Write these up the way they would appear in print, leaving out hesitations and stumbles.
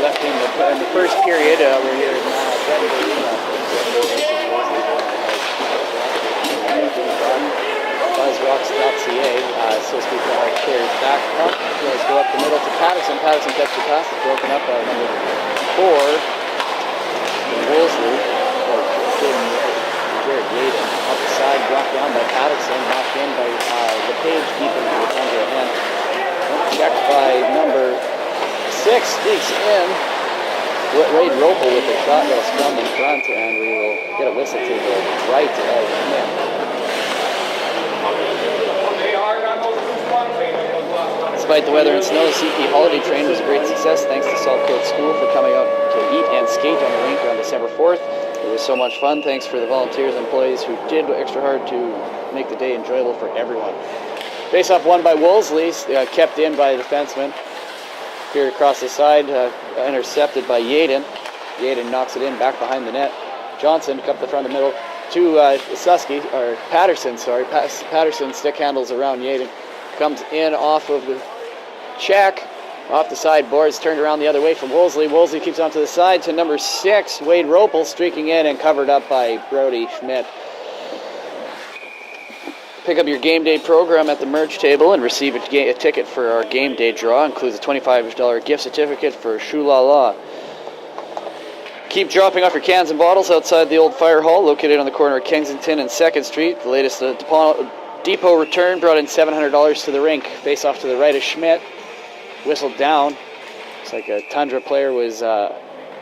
left in the first period. We're here in BuzzRocks.ca. So speak to our players back up. Let's go up the middle to Patterson. Patterson gets the pass. It's broken up by number 4. Wolseley. Jared Yaden. Up the side, brought down by Patterson. Knocked in by LePage deep into the Tundra end. Checked by number 6. Sneaks in. Wade Ropel with a shot that'll scrum in front, and we will get a whistle to the right of Schmidt. Despite the weather and snow, the CP Holiday Train was a great success thanks to Saltcote School for coming out to eat and skate on the rink on December 4th. It was so much fun. Thanks for the volunteers and employees who did extra hard to make the day enjoyable for everyone. Face-off won by Wolseley, kept in by the defenseman. Here across the side, intercepted by Yaden. Yaden knocks it in back behind the net. Johnson up the front of the middle to Patterson. Patterson stick handles around Yaden. Comes in off of the check. Off the side boards, turned around the other way from Wolseley. Wolseley keeps on to the side to number 6, Wade Ropel, streaking in and covered up by Brody Schmidt. Pick up your game day program at the merch table and receive a ticket for our game day draw. Includes a $25 gift certificate for Shula La. Keep dropping off your cans and bottles outside the old fire hall located on the corner of Kensington and 2nd Street. The latest depot return brought in $700 to the rink. Face off to the right of Schmidt. Whistled down. Looks like a Tundra player was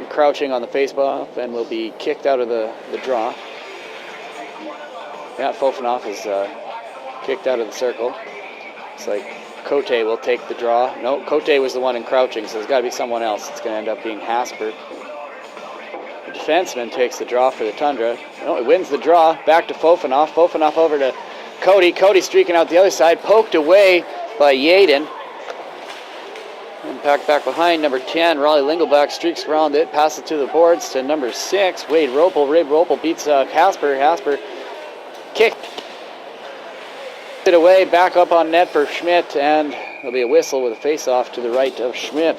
crouching on the face-off and will be kicked out of the draw. Yeah, Fofanoff is kicked out of the circle. It's like Cote will take the draw. No, Cote was the one encrouching, so there's got to be someone else. It's going to end up being Hasper. The defenseman takes the draw for the Tundra. No, it wins the draw. Back to Fofanoff. Fofanoff over to Cody. Cody streaking out the other side. Poked away by Yaden. And back behind, number 10, Raleigh Lingleback streaks around it. Passes to the boards to number 6, Wade Ropel. Wade Ropel beats Hasper. Hasper kicked it away, back up on net for Schmidt, and there'll be a whistle with a face-off to the right of Schmidt.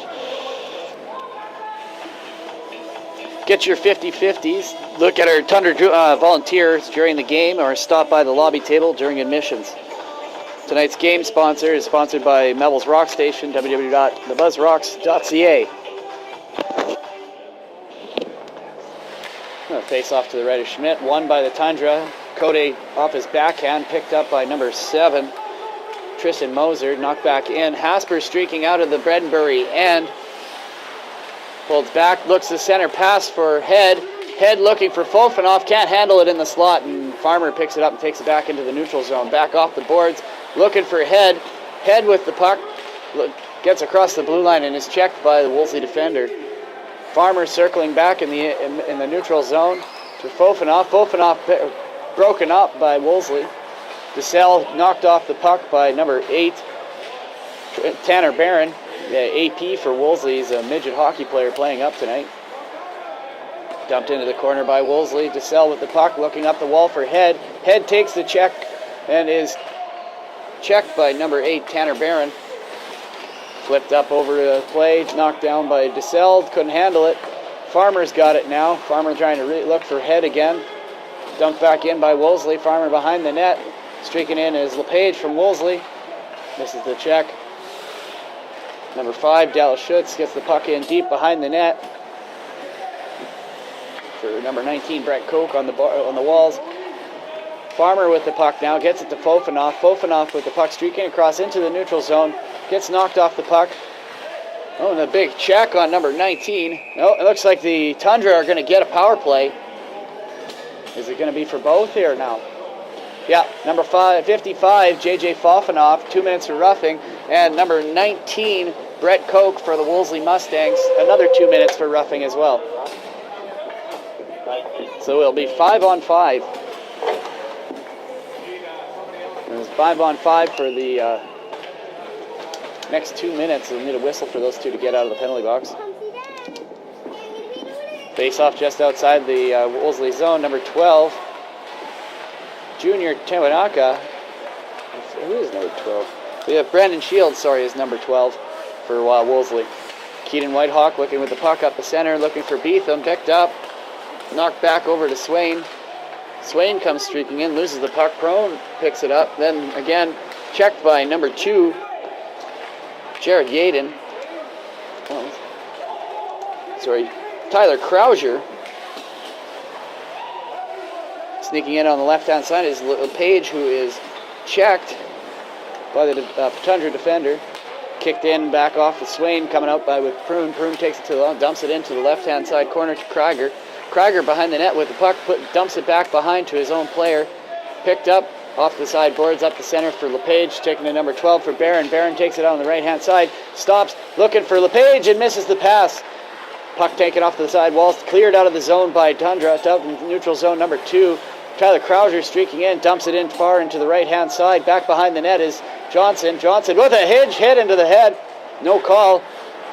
Get your 50-50s. Look at our Tundra volunteers during the game or stop by the lobby table during admissions. Tonight's game sponsor is sponsored by Melville's Rock Station, www.thebuzzrocks.ca. Face off to the right of Schmidt, won by the Tundra. Cody off his backhand, picked up by number 7, Tristan Moser, knocked back in. Hasper streaking out of the Bredenbury end. Folds back, looks to center, pass for Head. Head looking for Fofanoff, can't handle it in the slot, and Farmer picks it up and takes it back into the neutral zone. Back off the boards, looking for Head. Head with the puck, gets across the blue line and is checked by the Wolseley defender. Farmer circling back in the neutral zone to Fofanoff. Fofanoff broken up by Wolseley. DeSalle knocked off the puck by number 8, Tanner Barron. The AP for Wolseley is a midget hockey player playing up tonight. Dumped into the corner by Wolseley. DeSalle with the puck, looking up the wall for Head. Head takes the check and is checked by number 8, Tanner Barron. Flipped up over the play, knocked down by DeSalle, couldn't handle it. Farmer's got it now. Farmer trying to look for Head again. Dumped back in by Wolseley. Farmer behind the net. Streaking in is LePage from Wolseley. Misses the check. Number 5, Dallas Schutz gets the puck in deep behind the net. For number 19, Brett Koch on the walls. Farmer with the puck now, gets it to Fofanoff. Fofanoff with the puck streaking across into the neutral zone. Gets knocked off the puck. Oh, and a big check on number 19. Oh, it looks like the Tundra are going to get a power play. Is it going to be for both here now? Yeah, number 55, J.J. Fofanoff, 2 minutes for roughing. And number 19, Brett Koch for the Wolseley Mustangs, another 2 minutes for roughing as well. So it'll be 5-on-5. It's 5-on-5 for the next 2 minutes. We'll need a whistle for those two to get out of the penalty box. Face off just outside the Wolseley zone. Number 12, Junior Tewanaka. Who is number 12? We have Brandon Shields, is number 12 for Wolseley. Keaton Whitehawk looking with the puck up the center, looking for Beetham, picked up, knocked back over to Swain. Swain comes streaking in, loses the puck, prone, picks it up, then again checked by number 2, Jared Yaden. Tyler Krauser. Sneaking in on the left-hand side is LePage, who is checked by the Tundra defender. Kicked in, back off to Swain, coming out with Prune. Prune takes it to the dumps it into the left-hand side corner to Krieger. Krieger behind the net with the puck, dumps it back behind to his own player. Picked up off the side boards, up the center for LePage, taking to number 12 for Barron. Barron takes it out on the right-hand side, stops, looking for LePage and misses the pass. Puck taken off to the side walls, cleared out of the zone by Tundra, out in neutral zone number 2. Tyler Krauser streaking in, dumps it in far into the right-hand side. Back behind the net is Johnson. Johnson with a hinge hit into the head. No call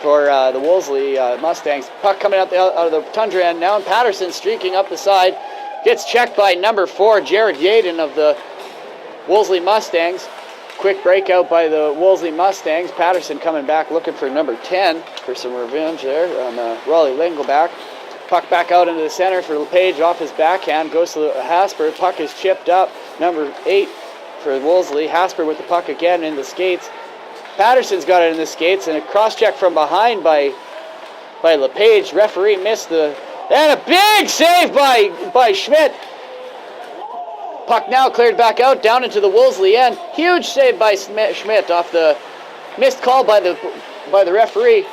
for the Wolseley Mustangs. Puck coming out of the Tundra end now, and Patterson streaking up the side. Gets checked by number 4, Jared Yaden of the Wolseley Mustangs. Quick breakout by the Wolseley Mustangs. Patterson coming back looking for number 10 for some revenge there on Raleigh Lingleback. Puck back out into the center for LePage off his backhand. Goes to Hasper. Puck is chipped up. Number 8 for Wolseley. Hasper with the puck again in the skates. Patterson's got it in the skates, and a cross-check from behind by LePage. Referee missed the... And a big save by Schmidt. Puck now cleared back out, down into the Wolseley end. Huge save by Schmidt off the missed call by the referee.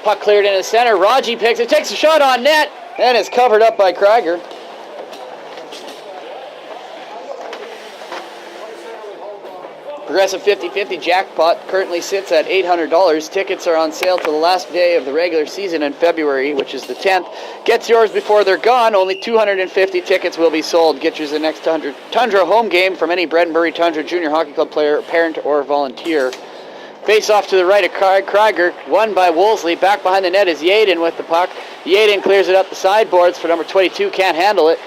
Puck cleared in the center. Raji picks it, takes a shot on net, and is covered up by Krieger. Progressive 50-50 jackpot currently sits at $800. Tickets are on sale till the last day of the regular season in February, which is the 10th. Get yours before they're gone. Only 250 tickets will be sold. Get yours the next Tundra home game from any Bredenbury Tundra Junior Hockey Club player, parent, or volunteer. Face off to the right of Krieger, won by Wolseley. Back behind the net is Yaden with the puck. Yaden clears it up the sideboards for number 22, can't handle it.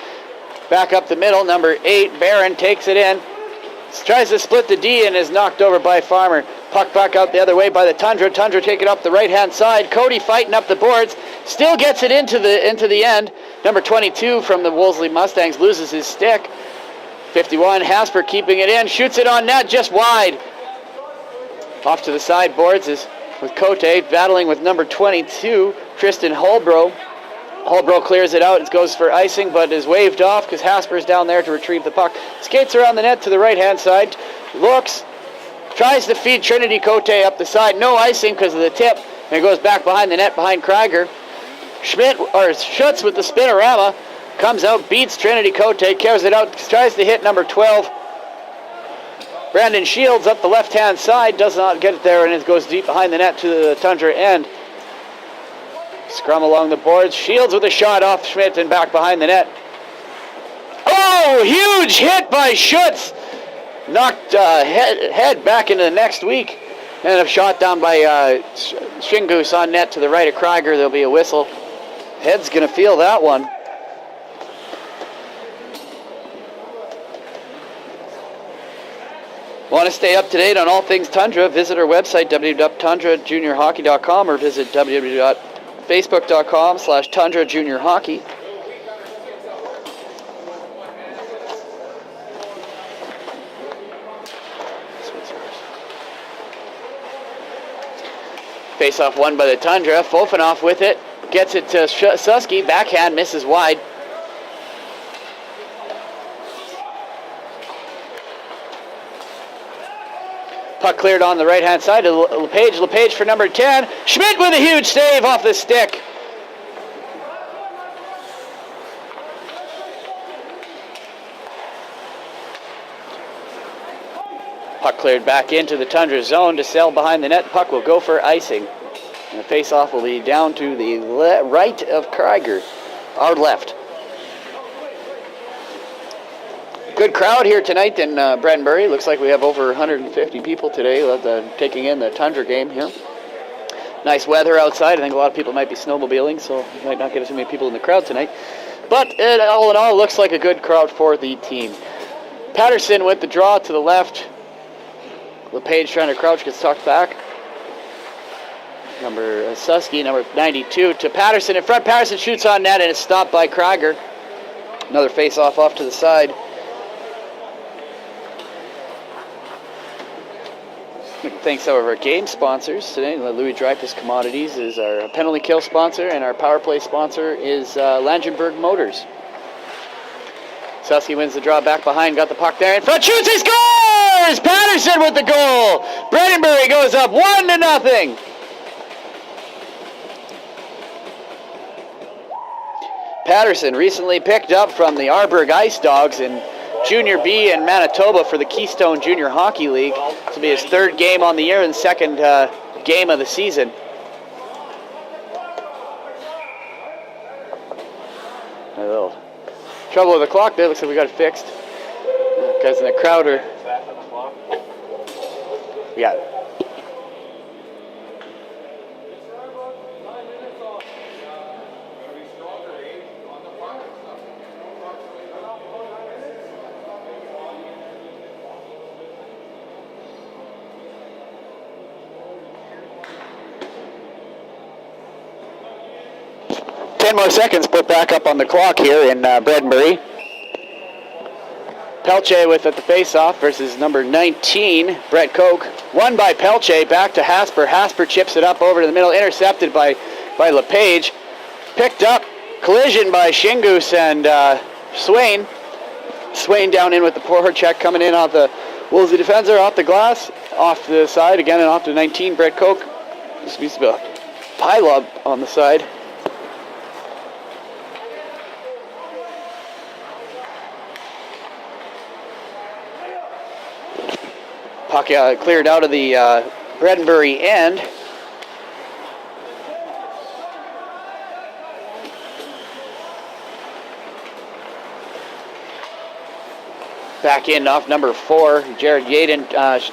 Back up the middle, number 8, Barron takes it in. Tries to split the D and is knocked over by Farmer. Puck back out the other way by the Tundra. Tundra taking up the right-hand side. Cody fighting up the boards. Still gets it into the end. Number 22 from the Wolseley Mustangs loses his stick. 51, Hasper keeping it in. Shoots it on net just wide. Off to the sideboards is with Cote battling with number 22, Tristan Holbrook. Holbrook clears it out. It goes for icing, but is waved off because Hasper's down there to retrieve the puck. Skates around the net to the right-hand side. Looks. Tries to feed Trinity Cote up the side. No icing because of the tip. And it goes back behind the net behind Krieger. Schutz with the spinorama. Comes out, beats Trinity Cote, carries it out, tries to hit number 12. Brandon Shields up the left-hand side. Does not get it there, and it goes deep behind the net to the Tundra end. Scrum along the boards. Shields with a shot off Schmidt and back behind the net. Oh, huge hit by Schutz. Knocked head back into the next week. And a shot down by Shingoose on net to the right of Krieger. There'll be a whistle. Head's going to feel that one. Want to stay up to date on all things Tundra? Visit our website, www.tundrajuniorhockey.com, or visit www.facebook.com/Tundra Junior Hockey. Face-off won by the Tundra. Fofanoff with it. Gets it to Susky. Backhand misses wide. Puck cleared on the right-hand side to LePage. LePage for number 10. Schmidt with a huge save off the stick. Puck cleared back into the Tundra zone to sail behind the net. Puck will go for icing. And the face-off will be down to the right of Krieger, our left. Good crowd here tonight in Bredenbury. Looks like we have over 150 people today taking in the Tundra game here. Nice weather outside. I think a lot of people might be snowmobiling, so we might not get too many people in the crowd tonight. But all in all, looks like a good crowd for the team. Patterson with the draw to the left. LePage trying to crouch, gets tucked back. Susky, number 92, to Patterson in front. Patterson shoots on net, and it's stopped by Krieger. Another face-off off to the side. Thanks to our game sponsors today. Louis Dreyfus Commodities is our penalty kill sponsor, and our power play sponsor is Langenberg Motors. Susky wins the draw back behind, got the puck there in front, shoots, he scores! Patterson with the goal! Bredenbury goes up 1-0. Patterson recently picked up from the Arborg Ice Dogs in Junior B in Manitoba for the Keystone Junior Hockey League. This will be his third game on the year and second game of the season. A little trouble with the clock there. Looks like we got it fixed. Guys in the crowd are... We got it. More seconds put back up on the clock here in Bredenbury. Pelche with at the face-off versus number 19, Brett Koch. Won by Pelche, back to Hasper. Hasper chips it up over to the middle, intercepted by LePage. Picked up, collision by Shingus and Swain. Swain down in with the poor check coming in off the Wolseley defender, off the glass, off to the side again and off to 19, Brett Koch. This used to be a pile-up on the side. Puck cleared out of the Bredenbury end. Back in off number 4, Jared Yaden.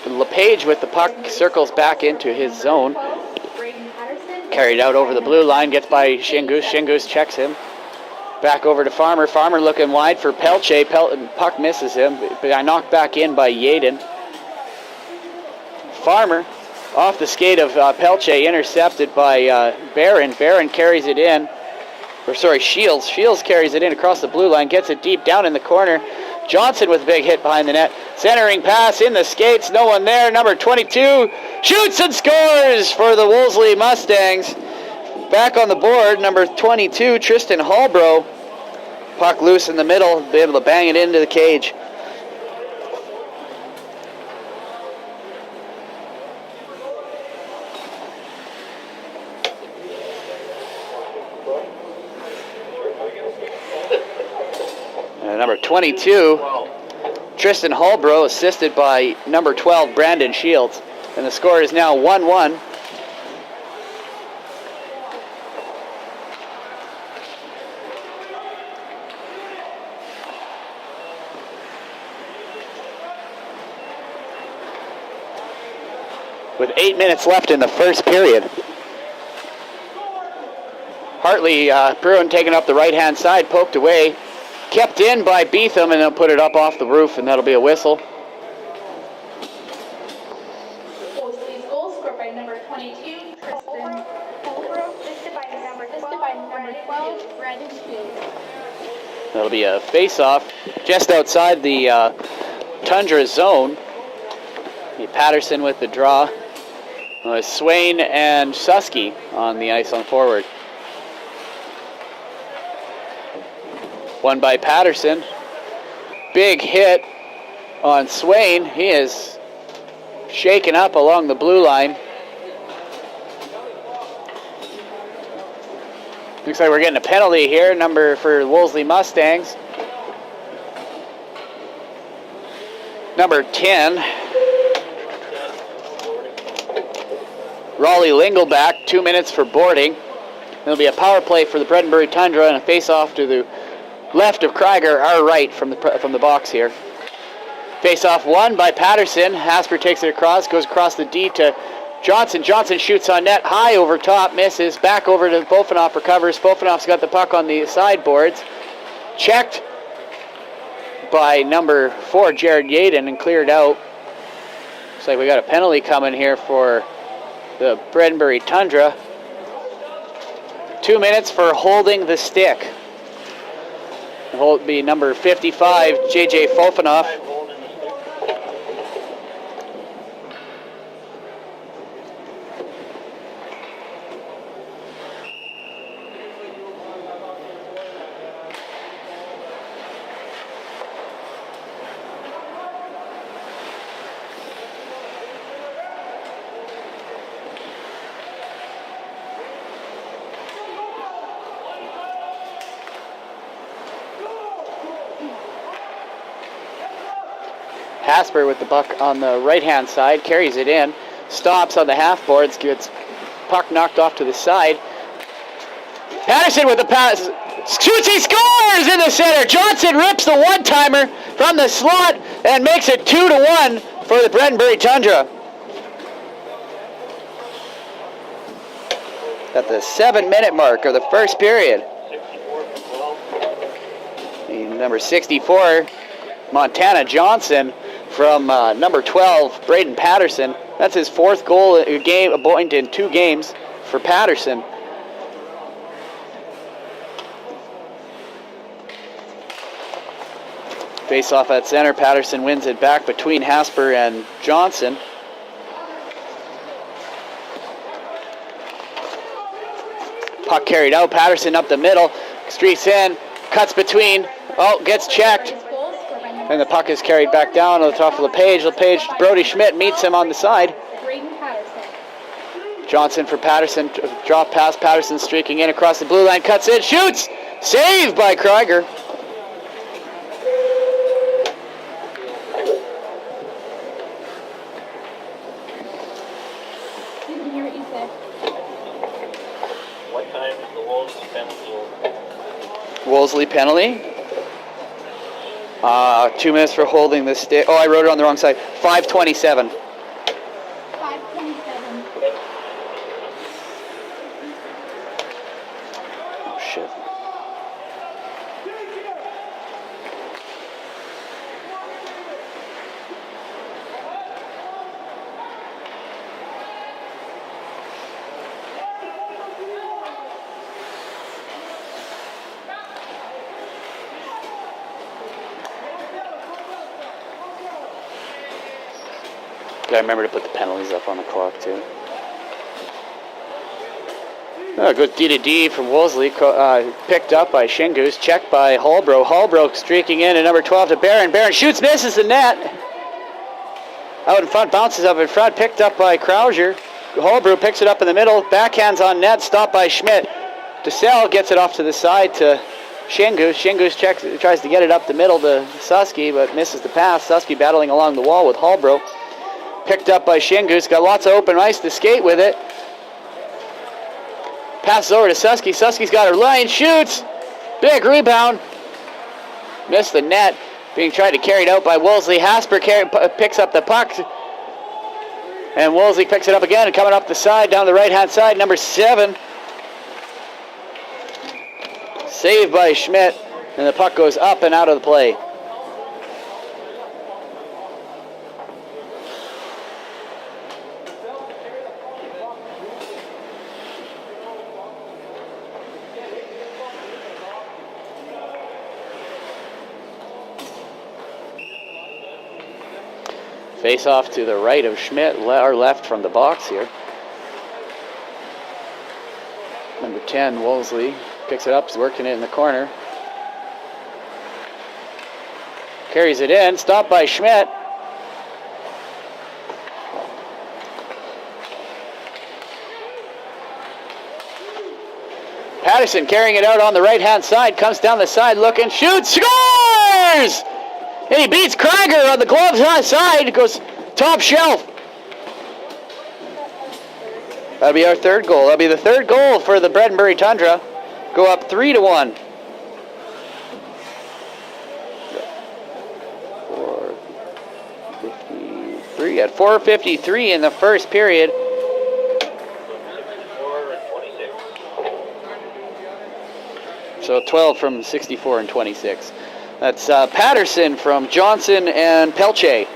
LePage with the puck circles back into his zone. Carried out over the blue line, gets by Shingus. Shingus checks him. Back over to Farmer. Farmer looking wide for Pelche. Puck misses him. But knocked back in by Yaden. Farmer off the skate of Pelche, intercepted by Barron. Barron carries it in. Shields. Shields carries it in across the blue line, gets it deep down in the corner. Johnson with a big hit behind the net. Centering pass in the skates, no one there. Number 22 shoots and scores for the Wolseley Mustangs. Back on the board, number 22, Tristan Hallbro. Puck loose in the middle, be able to bang it into the cage. Number 22, Tristan Hallbro, assisted by number 12, Brandon Shields. And the score is now 1-1. With 8 minutes left in the first period. Hartley, Bruin taking up the right-hand side, poked away. Kept in by Beetham, and they'll put it up off the roof, and that'll be a whistle. Wolseley's goal scored by number 22, Tristan Hallbro, assisted by number 12, Brandon Shields. That'll be a face-off just outside the Tundra zone. Patterson with the draw. Swain and Susky on the ice on forward. Won by Patterson. Big hit on Swain. He is shaken up along the blue line. Looks like we're getting a penalty here, for Wolseley Mustangs. Number 10. Raleigh Lingleback, 2 minutes for boarding. There'll be a power play for the Bredenbury Tundra and a face-off to the left of Krieger, our right from the box here. Face-off won by Patterson. Hasper takes it across, goes across the D to Johnson. Johnson shoots on net, high over top, misses. Back over to Bofanoff, recovers. Bofanoff's got the puck on the sideboards. Checked by number 4, Jared Yaden, and cleared out. Looks like we got a penalty coming here for the Bredenbury Tundra. 2 minutes for holding the stick. It'll be number 55, JJ Fofanoff. Hasper with the puck on the right-hand side, carries it in, stops on the half boards, gets puck knocked off to the side. Patterson with the pass, shoots, he scores in the center. Johnson rips the one-timer from the slot and makes it 2-1 for the Bredenbury Tundra. At the 7-minute mark of the first period. Number 64, Montana Johnson, from number 12, Braden Patterson. That's his 4th goal a point in 2 games for Patterson. Face off at center. Patterson wins it back between Hasper and Johnson. Puck carried out. Patterson up the middle. Streaks in. Cuts between. Oh, gets checked. And the puck is carried back down to the top of the page. Brody Schmidt meets him on the side. Johnson for Patterson. Drop pass. Patterson streaking in across the blue line. Cuts in. Shoots. Saved by Krieger. Didn't hear what you said. What time is the Wolseley penalty? Wolseley penalty. 2 minutes for holding the stick. Oh, I wrote it on the wrong side. 5:27. 5:27. Oh, shit. Gotta remember to put the penalties up on the clock too. Oh, good D-to-D from Wolseley, picked up by Shingus, checked by Holbrook. Holbrook streaking in at number 12 to Barron. Barron shoots, misses the net. Out in front, bounces up in front, picked up by Krauser. Holbrook picks it up in the middle, backhands on net, stopped by Schmidt. DeSalle gets it off to the side to Shingus. Shingus tries to get it up the middle to Susky, but misses the pass. Susky battling along the wall with Holbrook. Picked up by Shingus, got lots of open ice to skate with it. Passes over to Susky. Susky's got her line, shoots. Big rebound. Missed the net. Being tried to carry it out by Wolseley. Hasper picks up the puck. And Wolseley picks it up again and coming up the side, down the right-hand side, number 7. Saved by Schmidt. And the puck goes up and out of the play. Face off to the right of Schmidt, or left from the box here. Number 10, Wolseley, picks it up, is working it in the corner. Carries it in, stopped by Schmidt. Patterson carrying it out on the right-hand side, comes down the side looking, shoots, scores! And he beats Krieger on the glove side, goes top shelf. That'll be our 3rd goal. That'll be the 3rd goal for the Bredenbury Tundra. Go up 3-1. 4:53 at 4:53 in the first period. So 12 from 64 and 26. That's Patterson from Johnson and Pelche.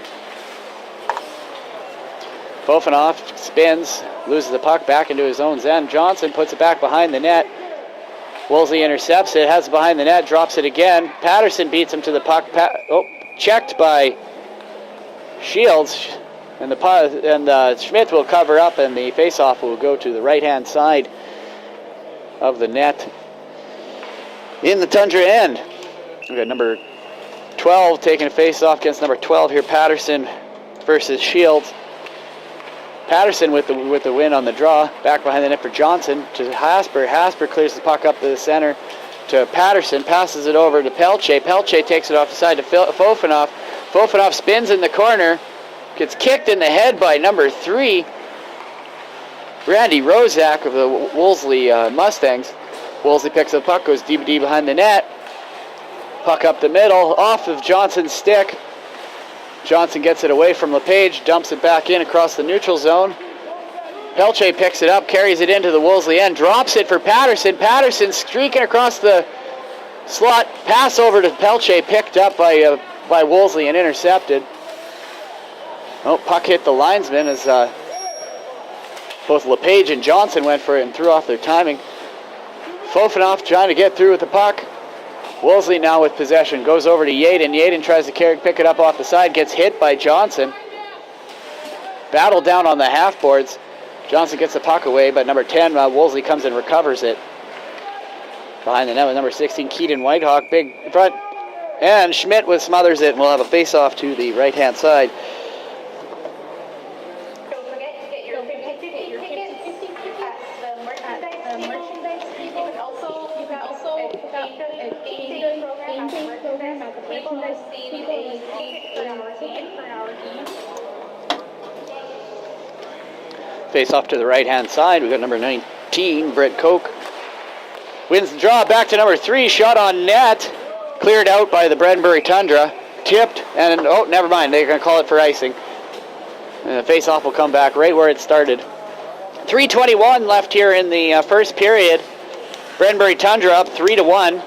Fofanoff spins, loses the puck back into his own end. Johnson puts it back behind the net. Wolseley intercepts it, has it behind the net, drops it again. Patterson beats him to the puck. Checked by Shields, and Schmidt will cover up, and the faceoff will go to the right-hand side of the net in the Tundra end. We got number 12 taking a faceoff against number 12 here. Patterson versus Shields. Patterson with the win on the draw. Back behind the net for Johnson to Hasper. Hasper clears the puck up to the center to Patterson. Passes it over to Pelche. Pelche takes it off the side to Fofanoff. Fofanoff spins in the corner. Gets kicked in the head by number 3, Randy Rozak of the Wolseley Mustangs. Wolseley picks up the puck, goes deep behind the net. Puck up the middle, off of Johnson's stick. Johnson gets it away from LePage, dumps it back in across the neutral zone. Pelche picks it up, carries it into the Wolseley end, drops it for Patterson. Patterson streaking across the slot, pass over to Pelche, picked up by Wolseley and intercepted. Puck hit the linesman as both LePage and Johnson went for it and threw off their timing. Fofanoff trying to get through with the puck. Wolseley now with possession, goes over to Yaden. Yaden tries to pick it up off the side, gets hit by Johnson. Battle down on the half boards. Johnson gets the puck away, but number 10, Wolseley comes and recovers it. Behind the net with number 16, Keaton Whitehawk, big front. And Schmidt smothers it, and we'll have a face-off to the right-hand side. Don't forget to get your tickets at the merchandise table. You can also pick up a game day program at the merchandise table. Receive a ticket for our game. Face off to the right-hand side. We've got number 19, Brett Koch. Wins the draw, back to number 3, shot on net. Cleared out by the Bredenbury Tundra. Tipped, and never mind, they're going to call it for icing. And the face-off will come back right where it started. 3:21 left here in the first period. Bredenbury Tundra up 3-1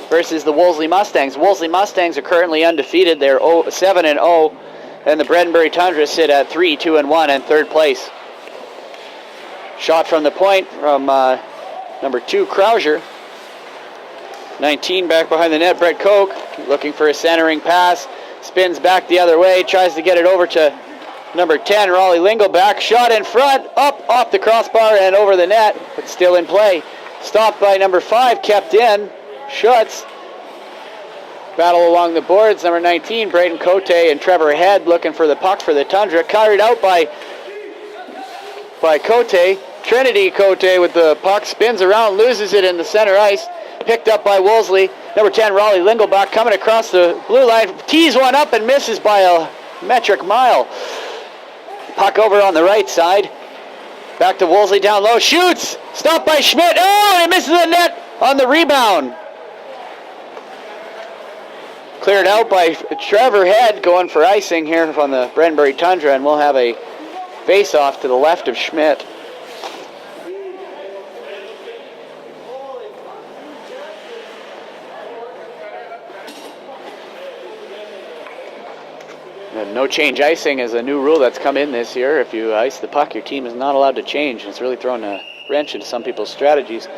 versus the Wolseley Mustangs. Wolseley Mustangs are currently undefeated. They're 7-0, and the Bredenbury Tundra sit at 3-2-1 and third place. Shot from the point from number 2, Krauser. 19 back behind the net, Brett Koch looking for a centering pass. Spins back the other way, tries to get it over to number 10, Raleigh Lingelback. Shot in front, up off the crossbar and over the net, but still in play. Stopped by number 5, kept in. Schutz. Battle along the boards. Number 19, Braden Cote and Trevor Head looking for the puck for the Tundra. Carried out by Cote. Trinity Cote with the puck, spins around, loses it in the center ice. Picked up by Wolseley. Number 10, Raleigh Lingelbach coming across the blue line. Tees one up and misses by a metric mile. Puck over on the right side. Back to Wolseley down low. Shoots! Stopped by Schmidt. Oh, he misses the net on the rebound. Cleared out by Trevor Head going for icing here on the Bredenbury Tundra, and we'll have a face-off to the left of Schmidt. No change icing is a new rule that's come in this year. If you ice the puck, your team is not allowed to change. It's really thrown a wrench into some people's strategies.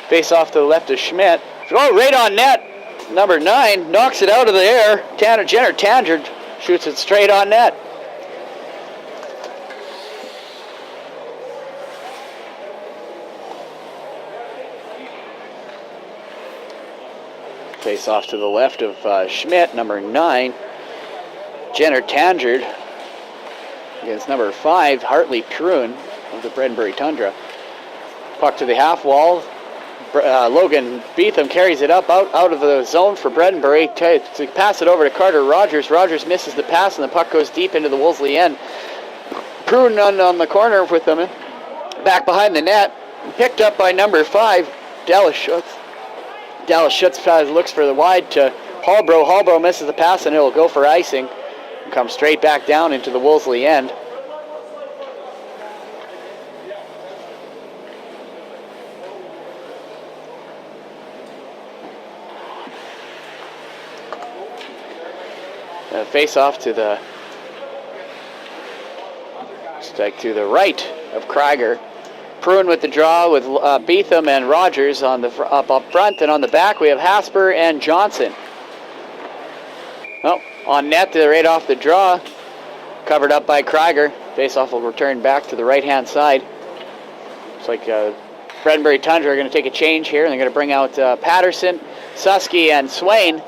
Face off to the left of Schmidt. Oh, right on net. Number 9 knocks it out of the air. Jenner Tandred shoots it straight on net. Face off to the left of Schmidt, number 9. Jenner Tandred against number 5, Hartley Pruen of the Bredenbury Tundra. Puck to the half wall. Logan Beetham carries it up out of the zone for Bredenbury to pass it over to Carter Rogers. Rogers misses the pass and the puck goes deep into the Wolseley end. Pruen on the corner with them. Back behind the net. Picked up by number 5, Dallas Schutz. Dallas Schutz looks for the wide to Hallbro. Hallbro misses the pass and it will go for icing. Comes straight back down into the Wolseley end. Face off to the like to the right of Krieger. Pruin with the draw with Beetham and Rogers on the up front, and on the back we have Hasper and Johnson. Oh, on net, they're right off the draw, covered up by Krieger. Faceoff will return back to the right-hand side. Looks like Bredenbury Tundra are going to take a change here, and they're going to bring out Patterson, Susky, and Swain.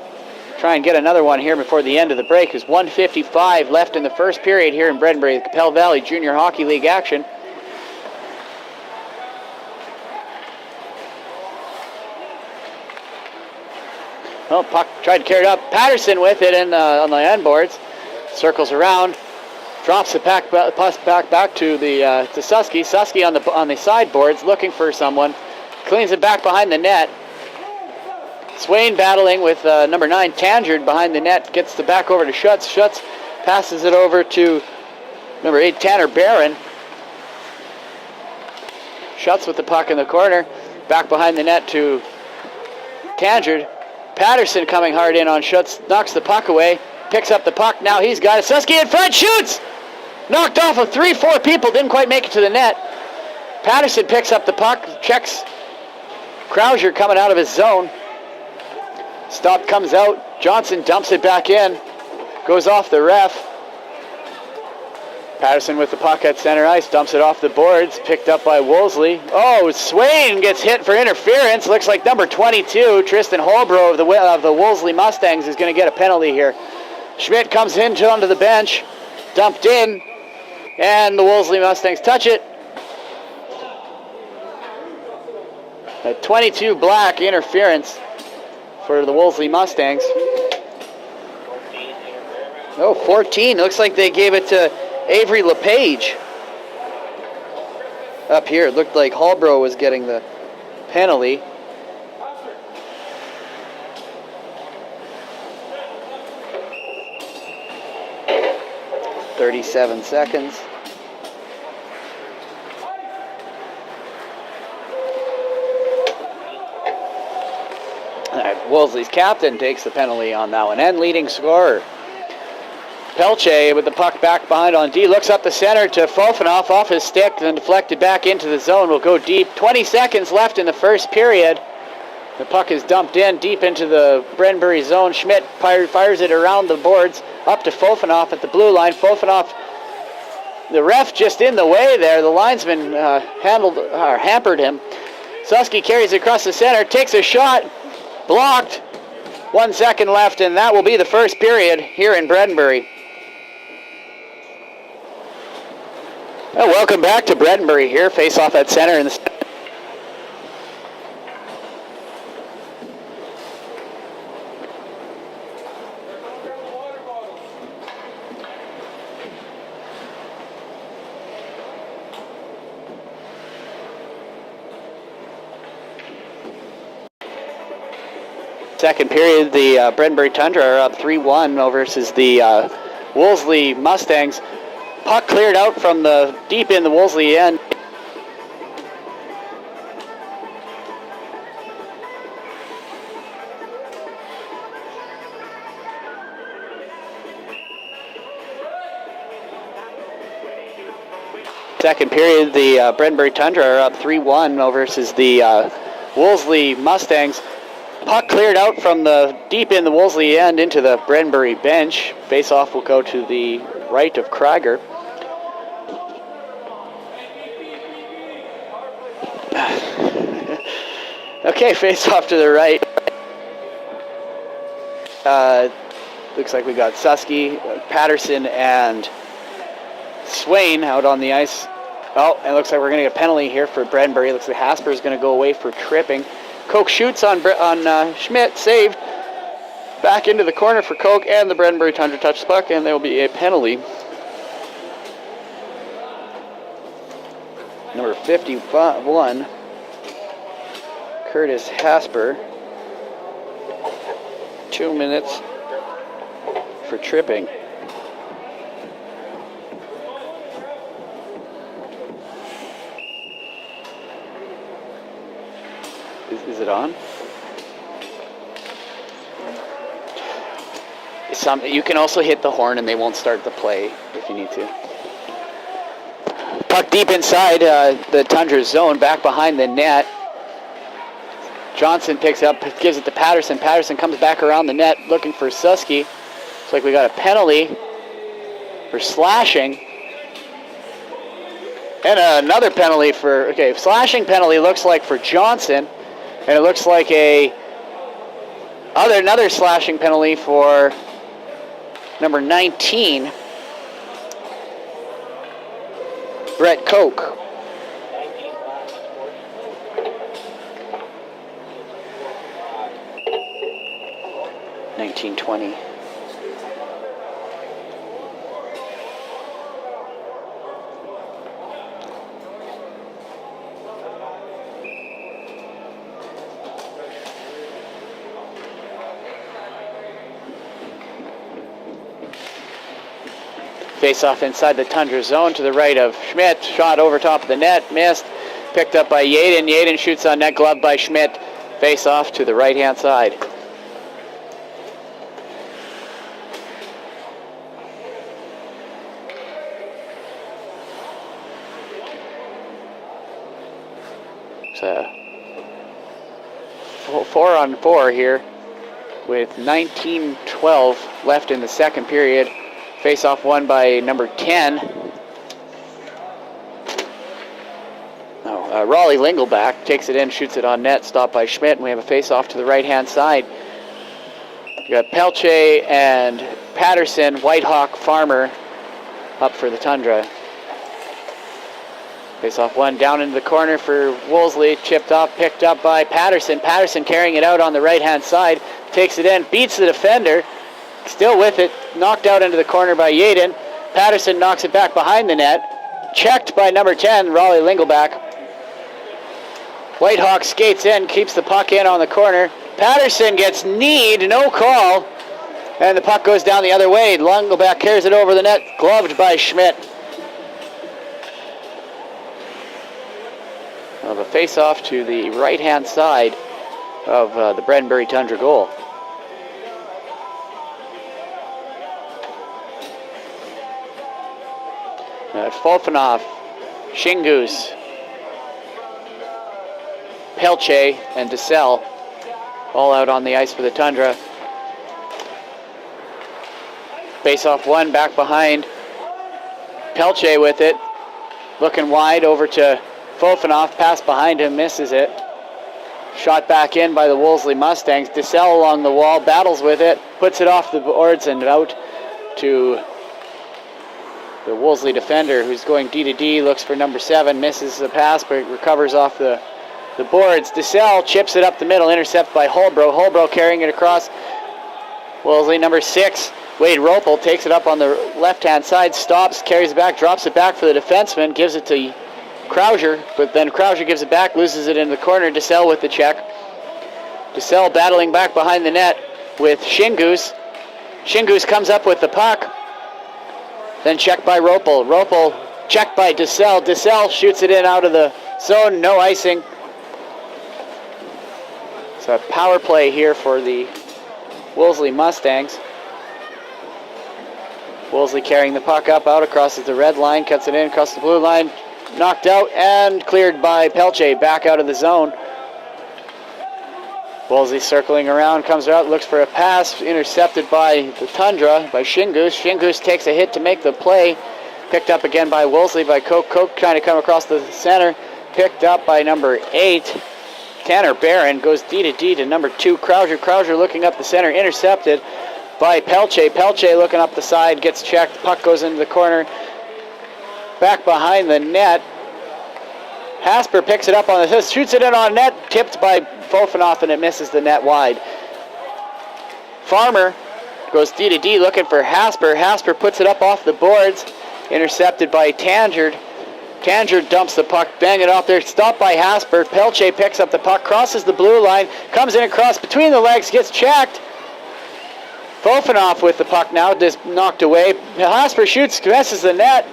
Try and get another one here before the end of the break. There's 1:55 left in the first period here in Bredenbury, the Capel Valley Junior Hockey League action. Oh, puck tried to carry it up. Patterson with it on the end boards. Circles around, drops the pass back to to Susky. Susky on the sideboards looking for someone. Cleans it back behind the net. Swain battling with number 9 Tangered behind the net. Gets the back over to Schutz. Schutz passes it over to number 8 Tanner Barron. Schutz with the puck in the corner. Back behind the net to Tangered. Patterson coming hard in on Schutz, knocks the puck away, picks up the puck, now he's got it. Susky in front, shoots! Knocked off of 3-4 people, didn't quite make it to the net. Patterson picks up the puck, checks Krauser coming out of his zone. Stop comes out, Johnson dumps it back in, goes off the ref. Patterson with the puck at center ice, dumps it off the boards, picked up by Wolseley. Oh, Swain gets hit for interference. Looks like number 22, Tristan Holbrook of the Wolseley Mustangs, is going to get a penalty here. Schmidt comes in onto the bench, dumped in, and the Wolseley Mustangs touch it. A 22 black interference for the Wolseley Mustangs. Oh, 14. Looks like they gave it to Avery LePage. Up here, it looked like Holbrook was getting the penalty. "37 seconds. All right, Wolseley's captain takes the penalty on that one, and leading scorer. Pelche with the puck back behind on D, looks up the center to Fofanoff off his stick, then deflected back into the zone, will go deep. 20 seconds left in the first period. The puck is dumped in deep into the Bredenbury zone. Schmidt fires it around the boards, up to Fofanoff at the blue line. Fofanoff, the ref just in the way there. The linesman hampered him. Susky carries it across the center, takes a shot, blocked. 1 second left, and that will be the first period here in Bredenbury. Well, welcome back to Bredenbury here. Face off at center in the second period. The Bredenbury Tundra are up 3-1 versus the Wolseley Mustangs. Puck cleared out from the deep in the Wolseley end. Second period, the Bredenbury Tundra are up 3-1 versus the Wolseley Mustangs. Puck cleared out from the deep in the Wolseley end into the Bredenbury bench. Face-off will go to the right of Krieger. Okay, face-off to the right. Looks like we got Susky, Patterson, and Swain out on the ice. Oh, it looks like we're going to get a penalty here for Bredenbury. Looks like Hasper is going to go away for tripping. Koch shoots on Schmidt, saved. Back into the corner for Koch, and the Bredenbury Tundra touch the puck, and there will be a penalty. Number 51, Curtis Hasper. 2 minutes for tripping. Is it on? You can also hit the horn and they won't start the play if you need to. Puck deep inside the Tundra zone, back behind the net. Johnson picks up, gives it to Patterson. Patterson comes back around the net looking for Susky. Looks like we got a penalty for slashing. And another penalty for, slashing penalty looks like for Johnson. And it looks like another slashing penalty for number 19, Brett Koch. 1920. Face off inside the Tundra zone to the right of Schmidt. Shot over top of the net, missed. Picked up by Yaden. Yaden shoots on net, glove by Schmidt. Face off to the right hand side. It's a 4-on-4 here with 19:12 left in the second period. Face-off won by number 10. Raleigh Lingelbach takes it in, shoots it on net, stopped by Schmidt, and we have a face-off to the right-hand side. We got Pelche and Patterson, Whitehawk, Farmer up for the Tundra. Face-off one down into the corner for Wolseley, chipped off, picked up by Patterson. Patterson carrying it out on the right-hand side, takes it in, beats the defender. Still with it, knocked out into the corner by Yaden. Patterson knocks it back behind the net. Checked by number 10, Raleigh Lingelbach. Whitehawk skates in, keeps the puck in on the corner. Patterson gets kneed, no call. And the puck goes down the other way. Lingelbach carries it over the net, gloved by Schmidt. We'll have a face-off to the right-hand side of the Bredenbury Tundra goal. Fofanov, Shingus, Pelche, and DeSalle all out on the ice for the Tundra. Face-off one back behind. Pelche with it, looking wide over to Fofanov, pass behind him, misses it. Shot back in by the Wolseley Mustangs. DeSalle along the wall, battles with it, puts it off the boards and out to the Wolseley defender, who's going D to D, looks for number 7, misses the pass, but recovers off the boards. DeSalle chips it up the middle, intercepted by Holbrook. Holbrook carrying it across. Wolseley, number 6, Wade Ropel, takes it up on the left-hand side, stops, carries it back, drops it back for the defenseman, gives it to Krauser, but then Krauser gives it back, loses it in the corner. DeSalle with the check. DeSalle battling back behind the net with Shingus. Shingus comes up with the puck. Then checked by Ropel. Ropel checked by DeSalle. DeSalle shoots it in out of the zone. No icing. It's a power play here for the Wolseley Mustangs. Wolseley carrying the puck up, out across the red line, cuts it in across the blue line. Knocked out and cleared by Pelche, back out of the zone. Wolseley circling around, comes out, looks for a pass, intercepted by the Tundra, by Shingus. Shingus takes a hit to make the play. Picked up again by Wolseley, by Koch. Koch trying to come across the center. Picked up by number 8. Tanner Barron goes D to D to number 2, Krauser. Krauser looking up the center, intercepted by Pelche. Pelche looking up the side, gets checked. Puck goes into the corner. Back behind the net. Hasper picks it up on the shoots it in on net, tipped by Fofanoff, and it misses the net wide. Farmer goes D to D looking for Hasper. Hasper puts it up off the boards, intercepted by Tangerd. Tangerd dumps the puck, bang it off there, stopped by Hasper. Pelche picks up the puck, crosses the blue line, comes in across between the legs, gets checked. Fofanoff with the puck now, just knocked away. Hasper shoots, misses the net,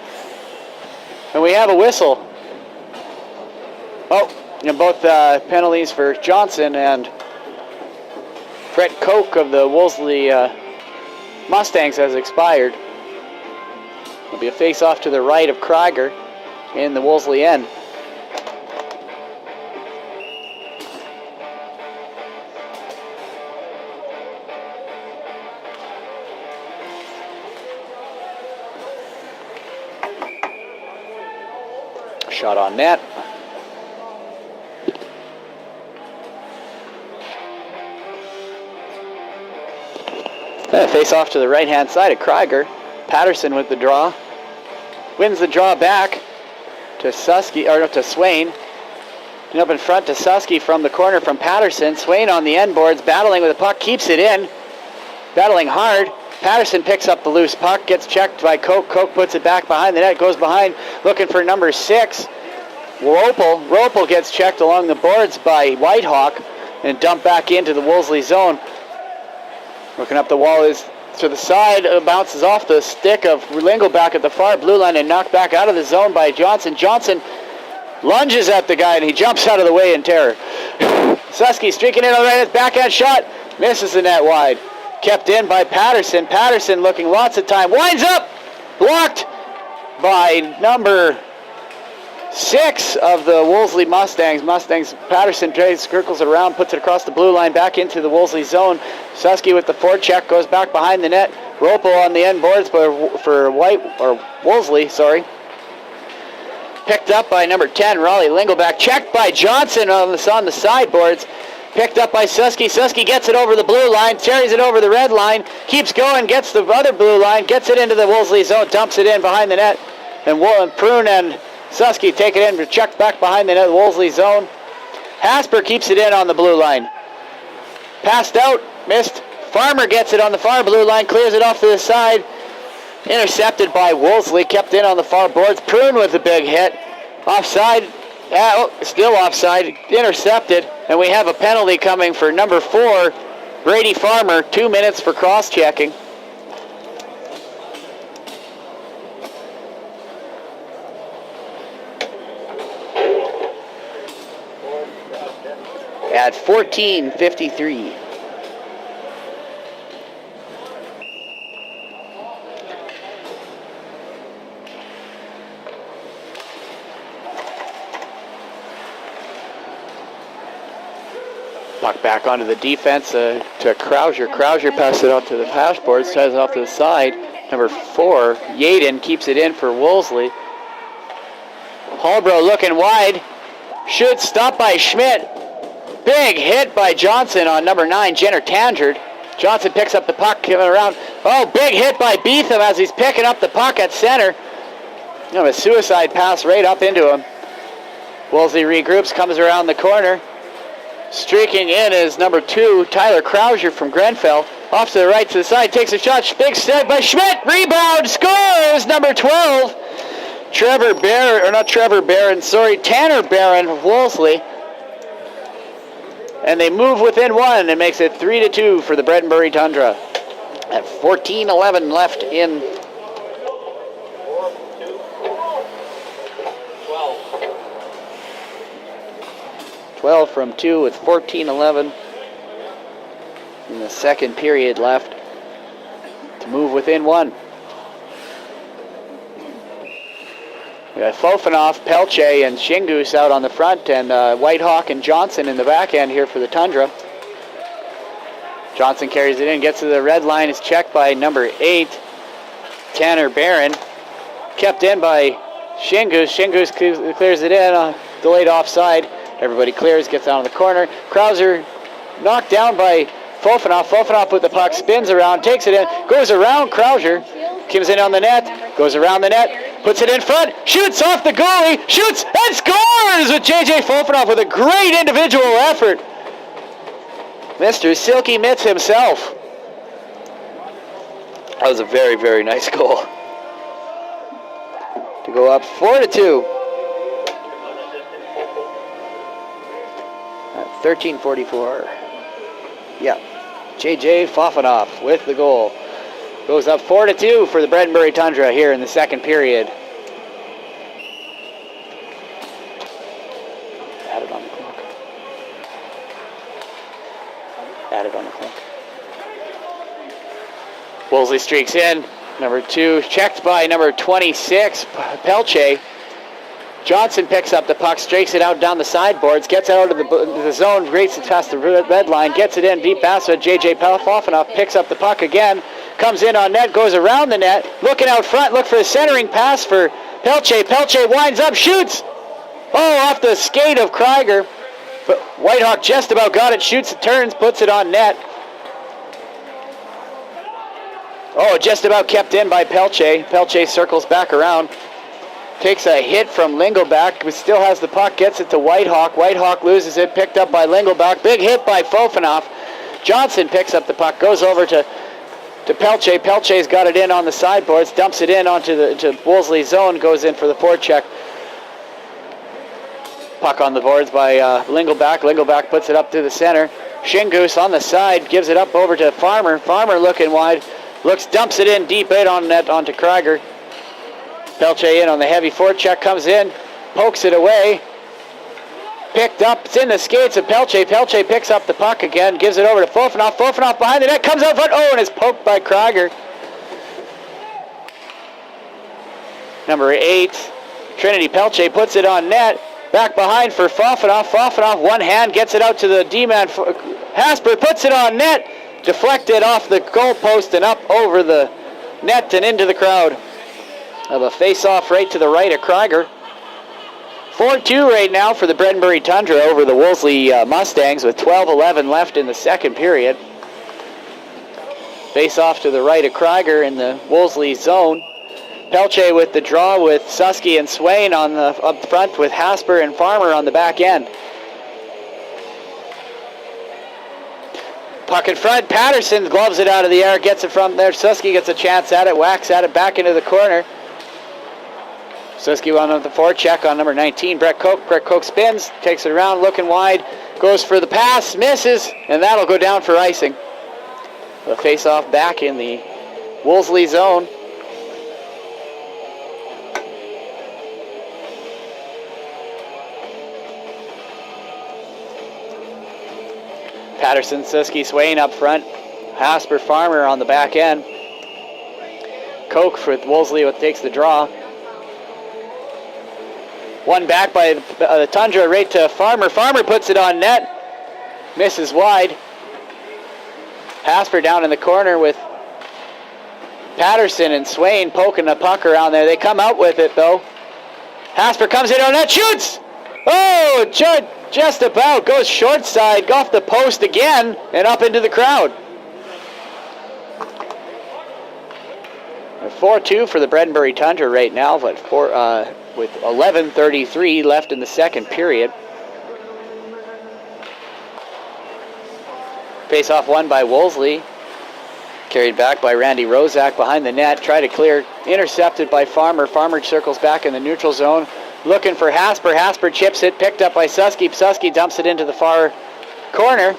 and we have a whistle. Oh, and both penalties for Johnson and Brett Koch of the Wolseley Mustangs has expired. There'll be a face-off to the right of Krieger. in the Wolseley end. Shot on net. Face off to the right-hand side of Krieger. Patterson with the draw. Wins the draw back to Susky, or to Swain. And up in front to Susky from the corner from Patterson. Swain on the end boards, battling with the puck, keeps it in. Battling hard. Patterson picks up the loose puck, gets checked by Koch. Koch puts it back behind the net, goes behind, looking for number 6. Ropel gets checked along the boards by Whitehawk and dumped back into the Wolseley zone. Looking up the wall is to the side, bounces off the stick of Lingo back at the far blue line and knocked back out of the zone by Johnson. Johnson lunges at the guy and he jumps out of the way in terror. Susky streaking in on the right, backhand shot, misses the net wide. Kept in by Patterson. Patterson looking lots of time, winds up, blocked by number 6 of the Wolseley Mustangs. Patterson circles it around, puts it across the blue line, back into the Wolseley zone. Susky with the forecheck, goes back behind the net. Ropel on the end boards for Wolseley, sorry. Picked up by number 10, Raleigh Lingleback. Checked by Johnson on the sideboards. Picked up by Susky. Susky gets it over the blue line, carries it over the red line, keeps going, gets the other blue line, gets it into the Wolseley zone, dumps it in behind the net. And Prune and Susky take it in, checked back behind the net, Wolseley zone. Hasper keeps it in on the blue line. Passed out, missed. Farmer gets it on the far blue line, clears it off to the side. Intercepted by Wolseley, kept in on the far boards. Prune with a big hit. Offside, still offside, intercepted. And we have a penalty coming for number 4, Brady Farmer, 2 minutes for cross-checking. At 14:53. Puck back onto the defense to Krauser. Krauser passes it out to the hash boards, ties it off to the side. Number 4, Yaden keeps it in for Wolseley. Holbrook looking wide. Shoots, stopped by Schmidt. Big hit by Johnson on number 9, Jenner Tandred. Johnson picks up the puck, coming around. Oh, big hit by Beetham as he's picking up the puck at center. A suicide pass right up into him. Wolseley regroups, comes around the corner. Streaking in is number 2, Tyler Krauser from Grenfell. Off to the right, to the side, takes a shot. Big step by Schmidt. Rebound, scores, number 12. Tanner Barron of Wolseley. And they move within 1 and makes it 3-2 for the Bredenbury Tundra. At 14:11 left in. 12 from 2 with 14:11 in the second period left to move within 1. We got Fofanoff, Pelche, and Shingus out on the front, and Whitehawk and Johnson in the back end here for the Tundra. Johnson carries it in, gets to the red line, is checked by number 8, Tanner Barron. Kept in by Shingus. Shingus clears it in, delayed offside. Everybody clears, gets down to the corner. Krauser knocked down by Fofanoff. Fofanoff with the puck, spins around, takes it in, goes around Krauser, comes in on the net, goes around the net, puts it in front, shoots off the goalie, shoots and scores with J.J. Fofanoff with a great individual effort. Mr. Silky Mitts himself. That was a very, very nice goal. To go up 4-2. At 13:44. Yeah. J.J. Fofanoff with the goal. Goes up 4-2 for the Bredenbury Tundra here in the second period. Added on the clock. Added on the clock. Wolseley streaks in. Number 2 checked by number 26, Pelche. Johnson picks up the puck, strakes it out down the sideboards, gets it out of the zone, races past the red line, gets it in, deep pass with J.J. Pofanoff, picks up the puck again, comes in on net, goes around the net, looking out front, look for the centering pass for Pelche. Pelche winds up, shoots! Oh, off the skate of Krieger. But Whitehawk just about got it, shoots, it turns, puts it on net. Oh, just about kept in by Pelche. Pelche circles back around. Takes a hit from Lingelbach, who still has the puck, gets it to Whitehawk. Whitehawk loses it, picked up by Lingelbach. Big hit by Fofanoff. Johnson picks up the puck, goes over to Pelche. Pelche's got it in on the sideboards, dumps it in onto to Wolseley zone, goes in for the forecheck. Puck on the boards by Lingelbach. Lingelbach puts it up to the center. Shingoose on the side, gives it up over to Farmer. Farmer looking wide, dumps it in deep in on net onto Krieger. Pelche in on the heavy forecheck, comes in, pokes it away. Picked up, it's in the skates of Pelche. Pelche picks up the puck again, gives it over to Fofanoff. Fofanoff behind the net, comes out front, and is poked by Krieger. Number 8, Trinity Pelche puts it on net. Back behind for Fofanoff. Fofanoff, one hand, gets it out to the D-man. Hasper puts it on net. Deflected off the goal post and up over the net and into the crowd. Of a face-off right to the right of Krieger. 4-2 right now for the Bredenbury Tundra over the Wolseley Mustangs with 12:11 left in the second period. Face-off to the right of Krieger in the Wolseley zone. Pelche with the draw with Susky and Swain on the up front with Hasper and Farmer on the back end. Puck in front, Patterson gloves it out of the air, gets it from there. Susky gets a chance at it, whacks at it back into the corner. Susky on the forecheck on number 19, Brett Koch. Brett Koch spins, takes it around, looking wide, goes for the pass, misses, and that'll go down for icing. A face-off back in the Wolseley zone. Patterson, Susky, Swain up front. Hasper, Farmer on the back end. Koch with Wolseley takes the draw. One back by the Tundra right to Farmer. Farmer puts it on net. Misses wide. Hasper down in the corner with Patterson and Swain poking the puck around there. They come out with it though. Hasper comes in on net, shoots! Oh, just about. Goes short side, off the post again, and up into the crowd. 4-2 for the Bredenbury Tundra right now, but with 11:33 left in the second period. Face-off won by Wolseley. Carried back by Randy Rozak behind the net. Tried to clear. Intercepted by Farmer. Farmer circles back in the neutral zone. Looking for Hasper. Hasper chips it. Picked up by Susky. Susky dumps it into the far corner.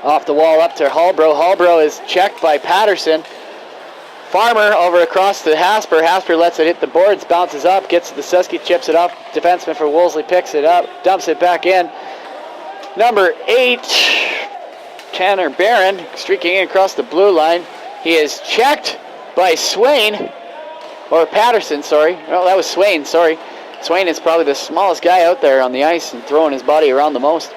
Off the wall up to Hallbro. Hallbro is checked by Patterson. Farmer over across to Hasper. Hasper lets it hit the boards, bounces up, gets the Susky, chips it up. Defenseman for Wolseley picks it up, dumps it back in. Number 8, Tanner Barron, streaking in across the blue line. He is checked by Swain, or Patterson, sorry. Oh, that was Swain, sorry. Swain is probably the smallest guy out there on the ice and throwing his body around the most.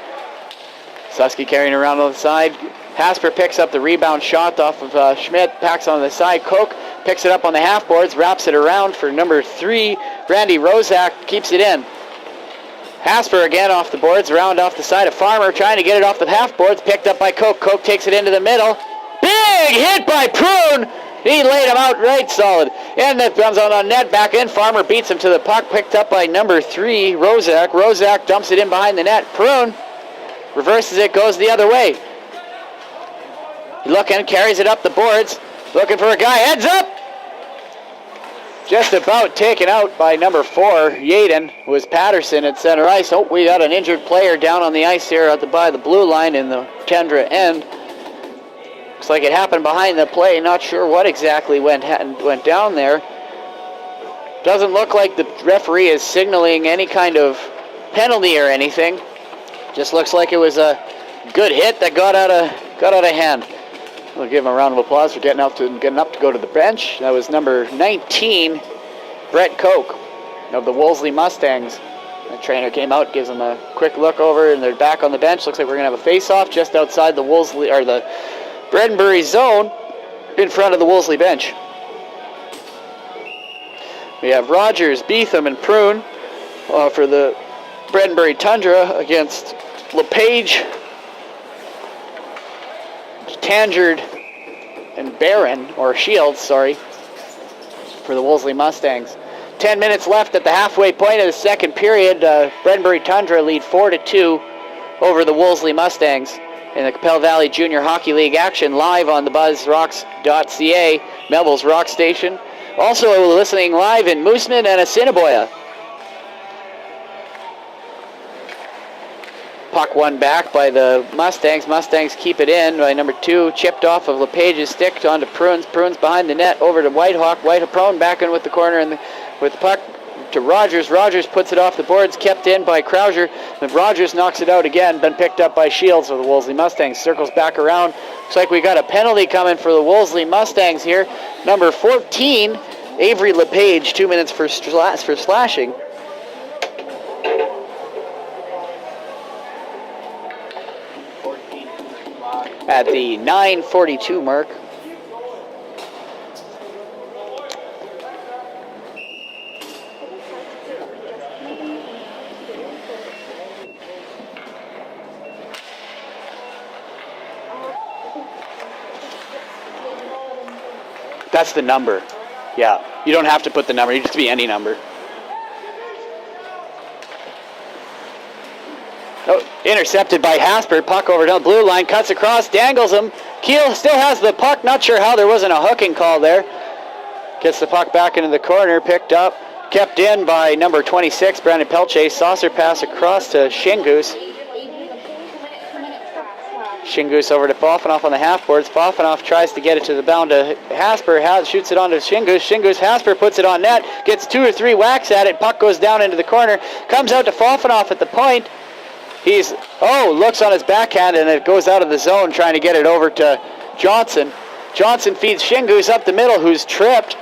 Susky carrying around on the side. Hasper picks up the rebound shot off of Schmidt, packs on the side. Koch picks it up on the half boards, wraps it around for number 3. Randy Rozak keeps it in. Hasper again off the boards, around off the side of Farmer, trying to get it off the half boards, picked up by Koch. Koch takes it into the middle. Big hit by Prune! He laid him out right solid. And that comes out on net, back in. Farmer beats him to the puck, picked up by number 3, Rozak. Rozak dumps it in behind the net. Prune reverses it, goes the other way. Looking, carries it up the boards. Looking for a guy, heads up! Just about taken out by number 4, Yaden, was Patterson at center ice. Oh, we got an injured player down on the ice here by the blue line in the Tundra end. Looks like it happened behind the play. Not sure what exactly went down there. Doesn't look like the referee is signaling any kind of penalty or anything. Just looks like it was a good hit that got out of hand. We'll give him a round of applause for getting up to go to the bench. That was number 19, Brett Koch. of the Wolseley Mustangs. The trainer came out, gives them a quick look over, and they're back on the bench. Looks like we're going to have a face-off just outside the Wolseley, or the Bredenbury zone, in front of the Wolseley bench. We have Rogers, Beetham, and Prune for the Bredenbury Tundra against LePage, Tangard, and Barron, or Shields, sorry, for the Wolseley Mustangs. 10 minutes left at the halfway point of the second period. Bredenbury Tundra lead 4-2 over the Wolseley Mustangs in the Capel Valley Junior Hockey League action, live on the buzzrocks.ca, Melville's rock station. Also listening live in Mooseman and Assiniboia. Puck won back by the Mustangs. Mustangs keep it in by number 2. Chipped off of LePage's stick onto Prunes. Prunes behind the net over to Whitehawk. Prone back in with the corner and with the puck to Rogers. Rogers puts it off the boards. Kept in by Krauser. And Rogers knocks it out again. Been picked up by Shields of the Wolseley Mustangs. Circles back around. Looks like we got a penalty coming for the Wolseley Mustangs here. Number 14, Avery LePage. 2 minutes for slashing. At the 9:42 mark. That's the number. Yeah, you don't have to put the number. You just be any number. Oh, intercepted by Hasper. Puck over down the blue line. Cuts across. Dangles him. Keel still has the puck. Not sure how there wasn't a hooking call there. Gets the puck back into the corner. Picked up. Kept in by number 26, Brandon Pelche. Saucer pass across to Shingoose. Shingoose over to Fofanoff on the half boards. Fofanoff tries to get it to the bound to Hasper. Shoots it onto Shingoose. Shingoose, Hasper puts it on net. Gets 2 or 3 whacks at it. Puck goes down into the corner. Comes out to Fofanoff at the point. Looks on his backhand and it goes out of the zone trying to get it over to Johnson. Johnson feeds Shingoose up the middle, who's tripped.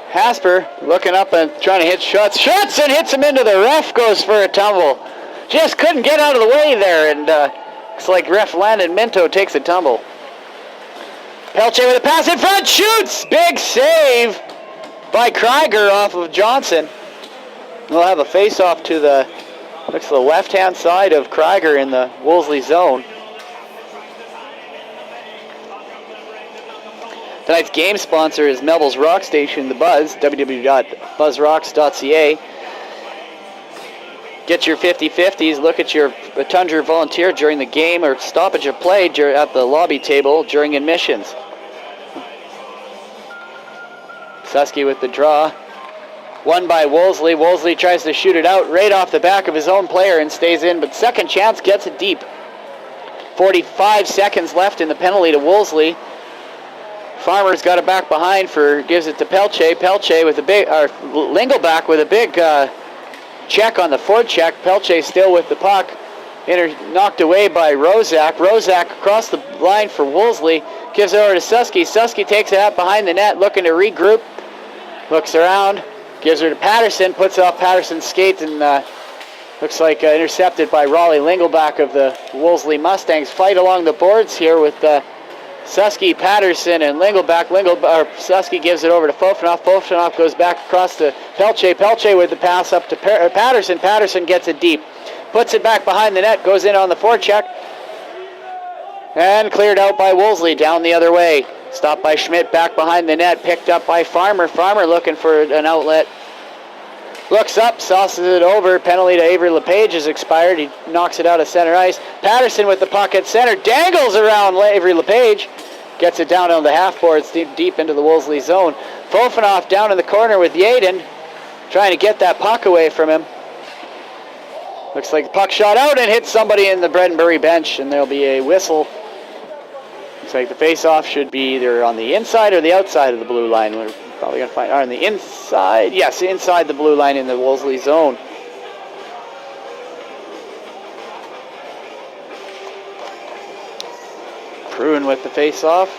Hasper looking up and trying to hit shots. Shots and hits him into the ref, goes for a tumble. Just couldn't get out of the way there, and it's like ref Landon Minto takes a tumble. Pelche with a pass in front, shoots! Big save by Krieger off of Johnson. We'll have a face-off to the left-hand side of Krieger in the Wolseley zone. Tonight's game sponsor is Melville's Rock Station, The Buzz, www.buzzrocks.ca. Get your 50-50s, look at your Tundra volunteer during the game or stoppage of play at the lobby table during admissions. Susky with the draw. Won by Wolseley. Wolseley tries to shoot it out right off the back of his own player and stays in, but second chance gets it deep. 45 seconds left in the penalty to Wolseley. Farmer's got it back behind gives it to Pelche. Pelche with a big, Lingelback with a big check on the forecheck. Pelche still with the puck. Knocked away by Rozak. Rozak across the line for Wolseley. Gives it over to Susky. Susky takes it out behind the net, looking to regroup. Looks around. Gives her to Patterson. Puts off Patterson's skate and looks like intercepted by Raleigh Lingelback of the Wolseley Mustangs. Fight along the boards here with Susky, Patterson, and Lingelback. Susky gives it over to Fofanoff. Fofanoff goes back across to Pelche. Pelche with the pass up to Patterson. Patterson gets it deep. Puts it back behind the net. Goes in on the forecheck. And cleared out by Wolseley down the other way. Stopped by Schmidt back behind the net. Picked up by Farmer. Farmer looking for an outlet. Looks up, sauces it over. Penalty to Avery LePage has expired. He knocks it out of center ice. Patterson with the puck at center. Dangles around Avery LePage. Gets it down on the half boards deep into the Wolseley zone. Fofanoff down in the corner with Yaden. Trying to get that puck away from him. Looks like the puck shot out and hit somebody in the Bredenbury bench, and there'll be a whistle. Looks like the face-off should be either on the inside or the outside of the blue line. We're probably going to find on the inside. Yes, inside the blue line in the Wolseley zone. Prune with the face-off.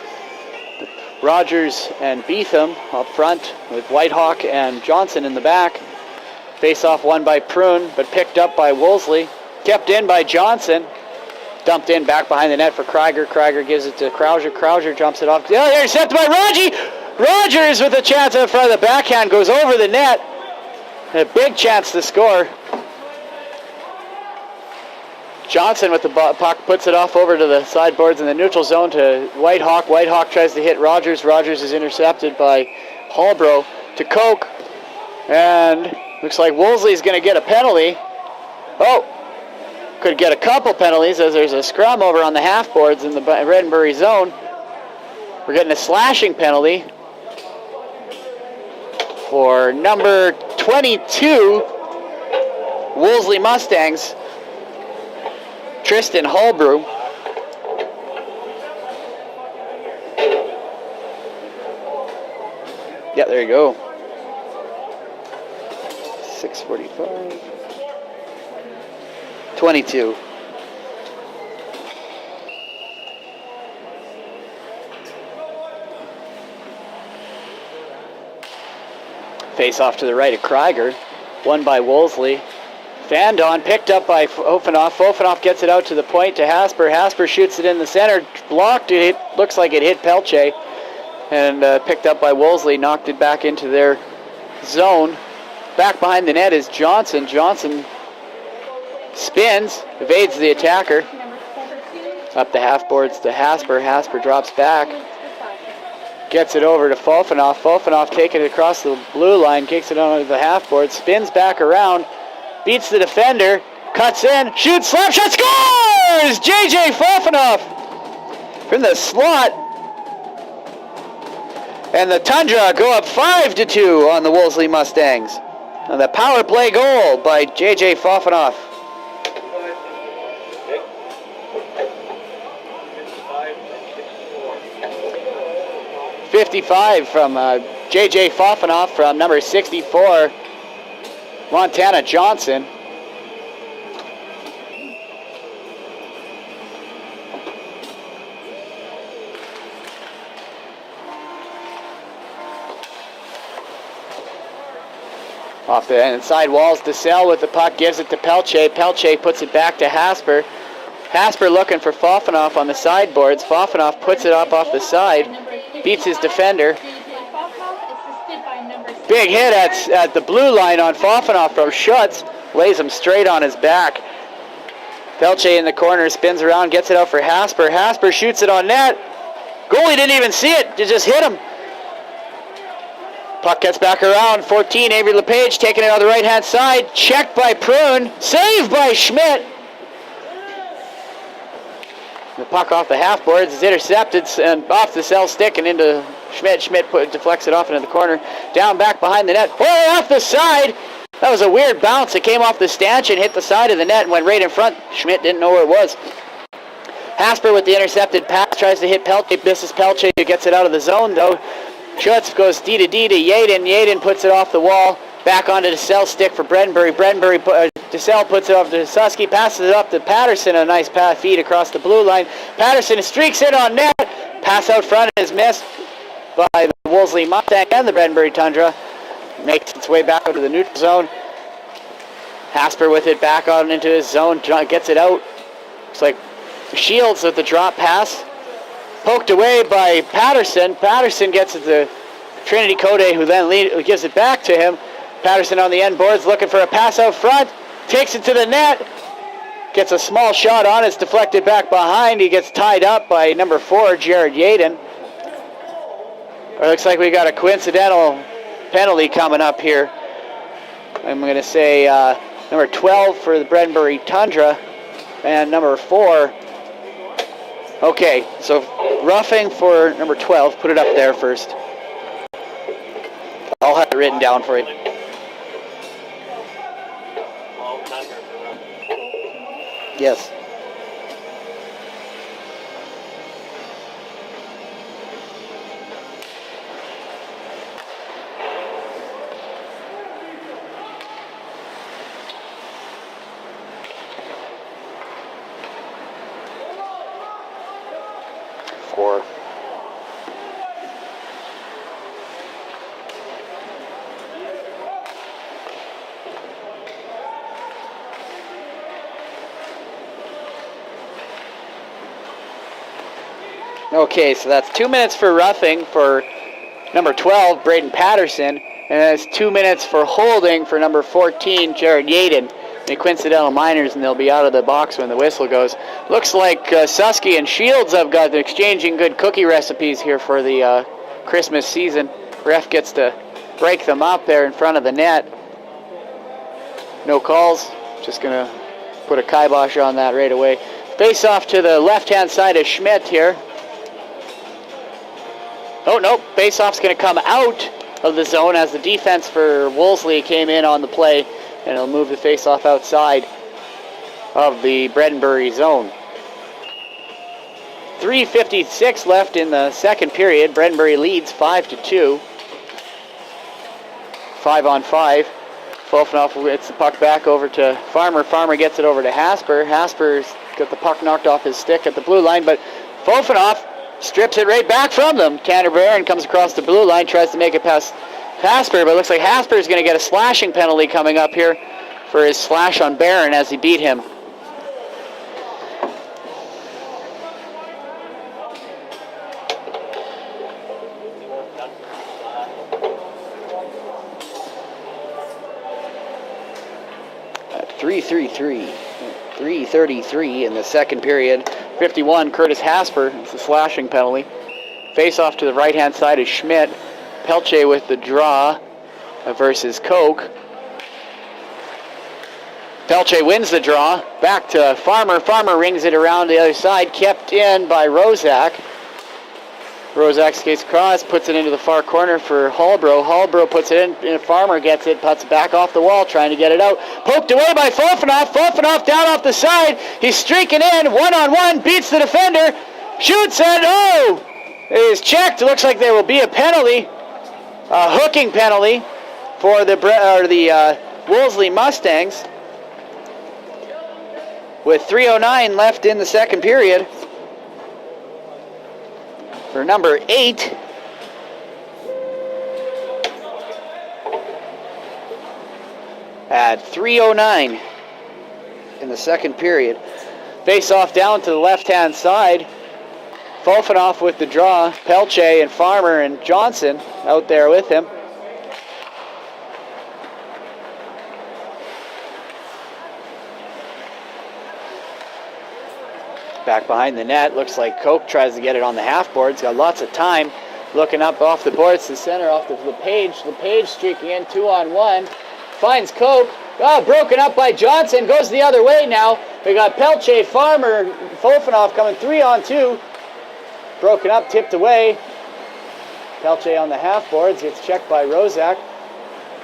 Rogers and Beetham up front with Whitehawk and Johnson in the back. Face-off won by Prune, but picked up by Wolseley. Kept in by Johnson. Dumped in back behind the net for Krieger. Krieger gives it to Krauser. Krauser jumps it off. Oh, intercepted by Raji. Rogers with a chance in front of the backhand goes over the net. A big chance to score. Johnson with the puck puts it off over to the sideboards in the neutral zone to Whitehawk. Whitehawk tries to hit Rogers. Rogers is intercepted by Hallbro to Koch. And looks like Wolseley's going to get a penalty. Oh, could get a couple penalties as there's a scrum over on the half boards in the Reddenbury zone. We're getting a slashing penalty for number 22, Wolseley Mustangs, Tristan Hallbrew. Yeah, there you go. 6:45. 22. Face off to the right of Krieger. Won by Wolseley. Fanned on, picked up by Ofenoff. Ofenoff gets it out to the point to Hasper. Hasper shoots it in the center. Blocked it. Looks like it hit Pelche. And picked up by Wolseley. Knocked it back into their zone. Back behind the net is Johnson. Johnson spins, evades the attacker. Up the half boards to Hasper. Hasper drops back. Gets it over to Fofanoff. Fofanoff taking it across the blue line, kicks it onto the half board, spins back around, beats the defender, cuts in, shoots, slap shot, scores! JJ Fofanoff from the slot. And the Tundra go up 5-2 on the Wolseley Mustangs. And the power play goal by JJ Fofanoff. 55 from J.J. Fofanoff from number 64, Montana Johnson. Off the inside walls, DeSalle with the puck, gives it to Pelche. Pelche puts it back to Hasper. Hasper looking for Fofanoff on the sideboards. Fofanoff puts it up off the side. Beats his defender. Big hit at the blue line on Fofanoff from Schutz. Lays him straight on his back. Pelche in the corner, spins around, gets it out for Hasper. Hasper shoots it on net. Goalie didn't even see it. It just hit him. Puck gets back around. 14, Avery LePage taking it on the right-hand side. Checked by Prune. Saved by Schmidt. The puck off the half boards is intercepted and off the cell stick and into Schmidt. Schmidt deflects it off into the corner. Down back behind the net. Oh, off the side. That was a weird bounce. It came off the stanchion, hit the side of the net, and went right in front. Schmidt didn't know where it was. Hasper with the intercepted pass tries to hit Pelche. Misses Pelche, who gets it out of the zone though. Schutz goes D to Yaden. Yaden puts it off the wall. Back onto the cell stick for Brenbury. DeSalle puts it off to Susky, passes it up to Patterson. A nice feed across the blue line. Patterson streaks in on net. Pass out front is missed by the Wolseley Mustang and the Brenbury Tundra. Makes its way back out to the neutral zone. Hasper with it back on into his zone. Gets it out. Looks like Shields with the drop pass. Poked away by Patterson. Patterson gets it to Trinity Code, who then gives it back to him. Patterson on the end boards looking for a pass out front. Takes it to the net. Gets a small shot on. It's deflected back behind. He gets tied up by number 4, Jared Yaden. It looks like we got a coincidental penalty coming up here. I'm going to say number 12 for the Brenbury Tundra and number 4. Okay, so roughing for number 12. Put it up there first. I'll have it written down for you. Yes. Okay, so that's 2 minutes for roughing for number 12, Braden Patterson, and that's 2 minutes for holding for number 14, Jared Yaden. The coincidental minors, and they'll be out of the box when the whistle goes. Looks like Susky and Shields have got exchanging good cookie recipes here for the Christmas season. Ref gets to break them up there in front of the net. No calls. Just going to put a kibosh on that right away. Face off to the left-hand side of Schmidt here. Oh, no. Face off's going to come out of the zone as the defense for Wolseley came in on the play, and it'll move the face-off outside of the Bredenbury zone. 3:56 left in the second period. Bredenbury leads 5-2. 5-on-5. Fofanoff gets the puck back over to Farmer. Farmer gets it over to Hasper. Hasper's got the puck knocked off his stick at the blue line, but Fofanoff strips it right back from them. Tanner Barron comes across the blue line, tries to make it past Hasper, but it looks like Hasper's going to get a slashing penalty coming up here for his slash on Barron as he beat him. At 3:33 in the second period. 51, Curtis Hasper. It's a slashing penalty. Face off to the right-hand side is Schmidt. Pelche with the draw versus Koch. Pelche wins the draw. Back to Farmer. Farmer rings it around the other side. Kept in by Rozak. Rozak skates across, puts it into the far corner for Hallbro. Hallbro puts it in, and Farmer gets it, puts it back off the wall, trying to get it out. Poked away by Fofanoff. Fofanoff down off the side. He's streaking in, one-on-one, beats the defender, shoots, and oh! It is checked. It looks like there will be a penalty, a hooking penalty for the Wolseley Mustangs. With 3:09 left in the second period. For number 8, at 3:09 in the second period. Face off down to the left-hand side. Fofanoff with the draw. Pelche and Farmer and Johnson out there with him. Back behind the net, looks like Koch tries to get it on the half board. He's got lots of time. Looking up off the boards to center off to LePage. LePage streaking in 2-on-1. Finds Koch. Oh, broken up by Johnson. Goes the other way now. We got Pelche, Farmer, Fofanoff coming 3-on-2. Broken up, tipped away. Pelche on the half boards. Gets checked by Rozak.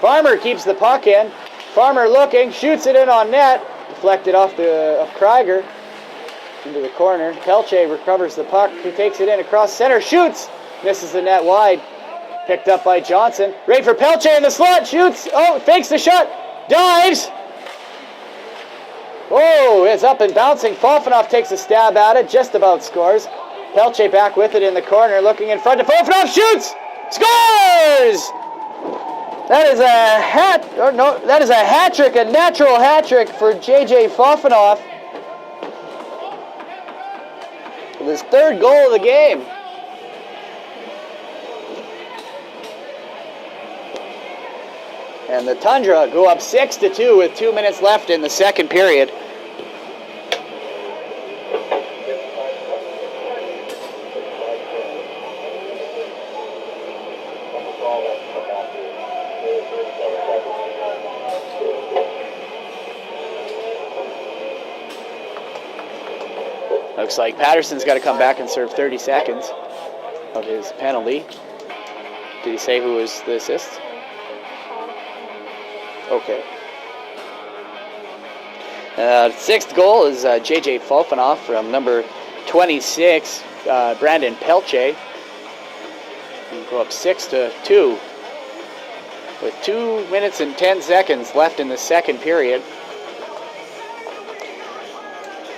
Farmer keeps the puck in. Farmer looking. Shoots it in on net. Deflected off Krieger. Into the corner. Pelche recovers the puck. He takes it in across center. Shoots. Misses the net wide. Picked up by Johnson. Ready for Pelche in the slot. Shoots. Oh, fakes the shot. Dives. Oh, it's up and bouncing. Fofanoff takes a stab at it. Just about scores. Pelche back with it in the corner. Looking in front to Fofanoff. Shoots. Scores. That is a hat trick. A natural hat trick for J.J. Fofanoff. His third goal of the game. And the Tundra go up 6-2 with 2 minutes left in the second period. Looks like Patterson's got to come back and serve 30 seconds of his penalty. Did he say who was the assist? Okay. Sixth goal is J.J. Fofanoff from number 26, Brandon Pelche. We'll go up 6-2 with 2 minutes and 10 seconds left in the second period.